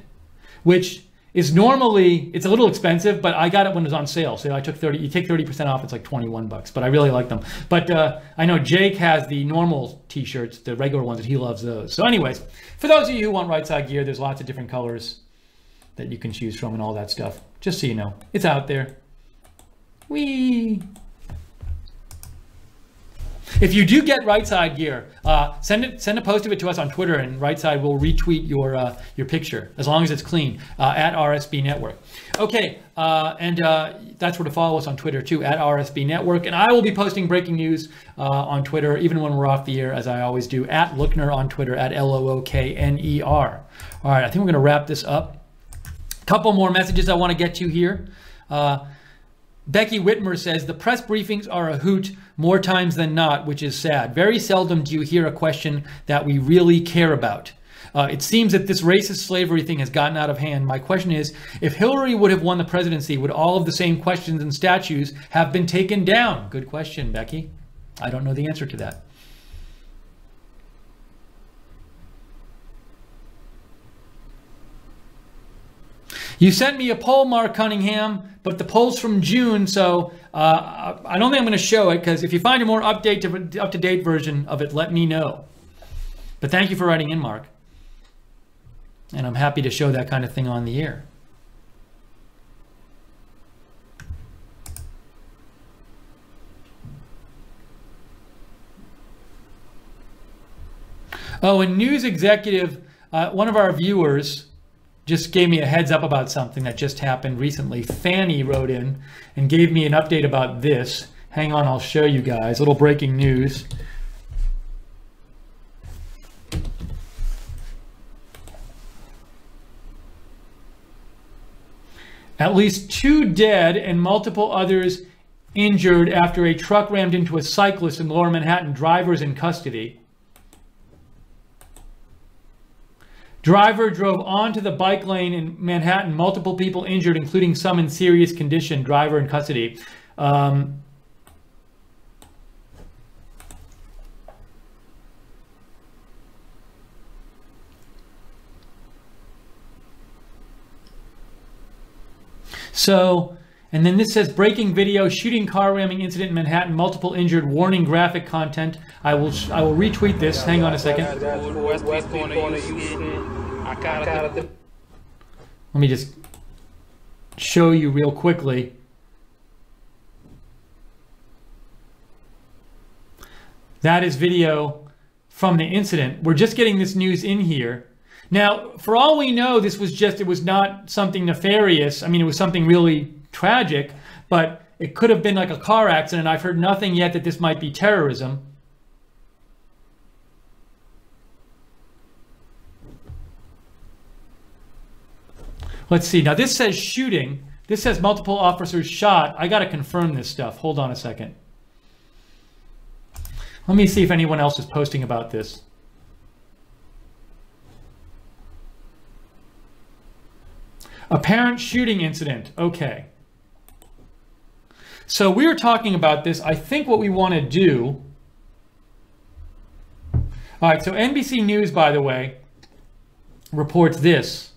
which is normally, it's a little expensive, but I got it when it was on sale. So I took you take 30% off, it's like 21 bucks, but I really like them. But I know Jake has the normal t-shirts, the regular ones, and he loves those. So anyways, for those of you who want Right Side gear, there's lots of different colors that you can choose from and all that stuff. Just so you know, it's out there. Whee! If you do get Right Side gear, send a post of it to us on Twitter, and Right Side will retweet your picture as long as it's clean at RSB Network. Okay, and that's where to follow us on Twitter too, at RSB Network. And I will be posting breaking news on Twitter, even when we're off the air, as I always do, at Lookner on Twitter, at LOOKNER. All right, I think we're going to wrap this up. A couple more messages I want to get to here. Becky Whitmer says, the press briefings are a hoot more times than not, which is sad. Very seldom do you hear a question that we really care about. It seems that this racist slavery thing has gotten out of hand. My question is, if Hillary would have won the presidency, would all of the same questions and statues have been taken down? Good question, Becky. I don't know the answer to that. You sent me a poll, Mark Cunningham, but the poll's from June, so I don't think I'm going to show it, because if you find a more up-to-date version of it, let me know. But thank you for writing in, Mark. And I'm happy to show that kind of thing on the air. Oh, and news executive, one of our viewers just gave me a heads up about something that just happened recently. Fanny wrote in and gave me an update about this. Hang on, I'll show you guys. A little breaking news. At least 2 dead and multiple others injured after a truck rammed into a cyclist in Lower Manhattan. Drivers in custody. Driver drove onto the bike lane in Manhattan. Multiple people injured, including some in serious condition. Driver in custody. So, and then this says breaking video, shooting car ramming incident in Manhattan, multiple injured, warning graphic content. I will retweet this. Hang on a second. Let me just show you real quickly. That is video from the incident. We're just getting this news in here. Now, for all we know, this was just, it was not something nefarious. I mean, it was something really tragic, but it could have been like a car accident. I've heard nothing yet that this might be terrorism. Let's see. Now, this says shooting. This says multiple officers shot. I got to confirm this stuff. Hold on a second. Let me see if anyone else is posting about this. Apparent shooting incident. Okay. So we were talking about this. I think what we want to do... All right, so NBC News, by the way, reports this.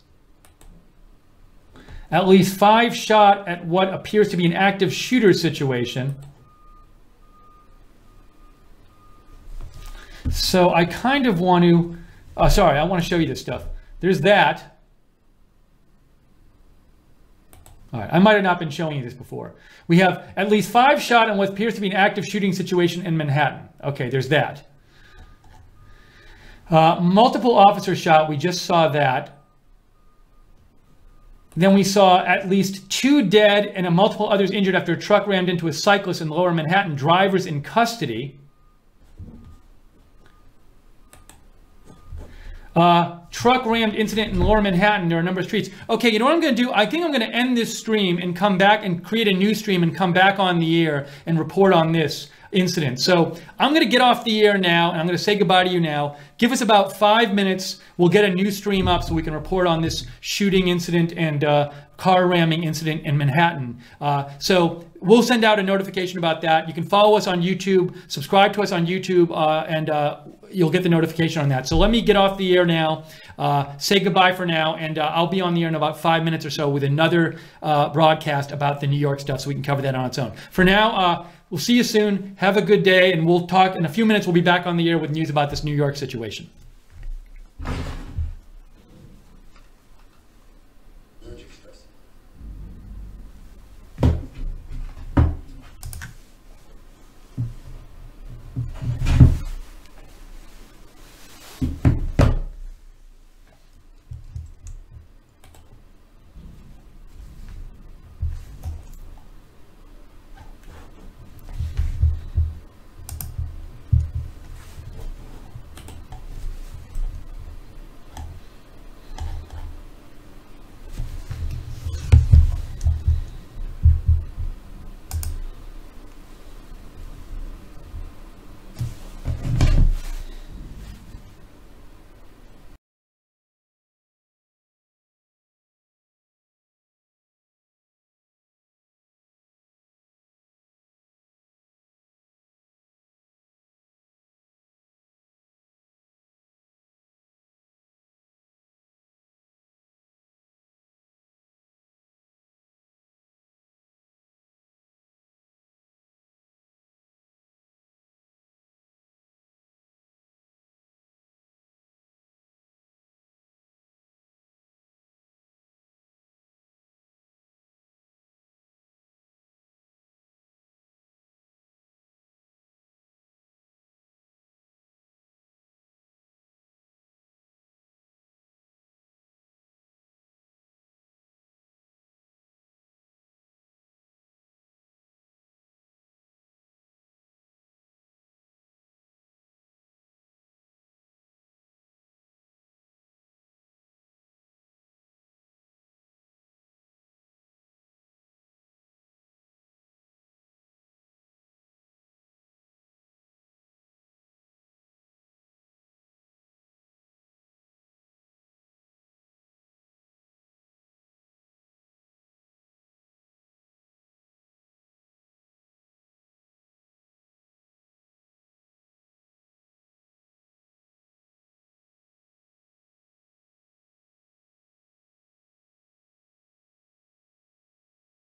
At least 5 shot at what appears to be an active shooter situation. So I kind of want to... sorry, I want to show you this stuff. There's that. All right, I might have not been showing you this before. We have at least 5 shot in what appears to be an active shooting situation in Manhattan. Okay, there's that. Multiple officers shot. We just saw that. Then we saw at least 2 dead and multiple others injured after a truck rammed into a cyclist in Lower Manhattan. Drivers in custody. Truck rammed incident in Lower Manhattan. There are a number of streets. Okay, you know what I'm going to do? I think I'm going to end this stream and come back and create a new stream and come back on the air and report on this incident. So I'm going to get off the air now and I'm going to say goodbye to you now. Give us about 5 minutes. We'll get a new stream up so we can report on this shooting incident and car ramming incident in Manhattan. So we'll send out a notification about that. You can follow us on YouTube, subscribe to us on YouTube, and you'll get the notification on that. So let me get off the air now, say goodbye for now, and I'll be on the air in about 5 minutes or so with another broadcast about the New York stuff so we can cover that on its own. For now, we'll see you soon. Have a good day, and we'll talk in a few minutes. We'll be back on the air with news about this New York situation.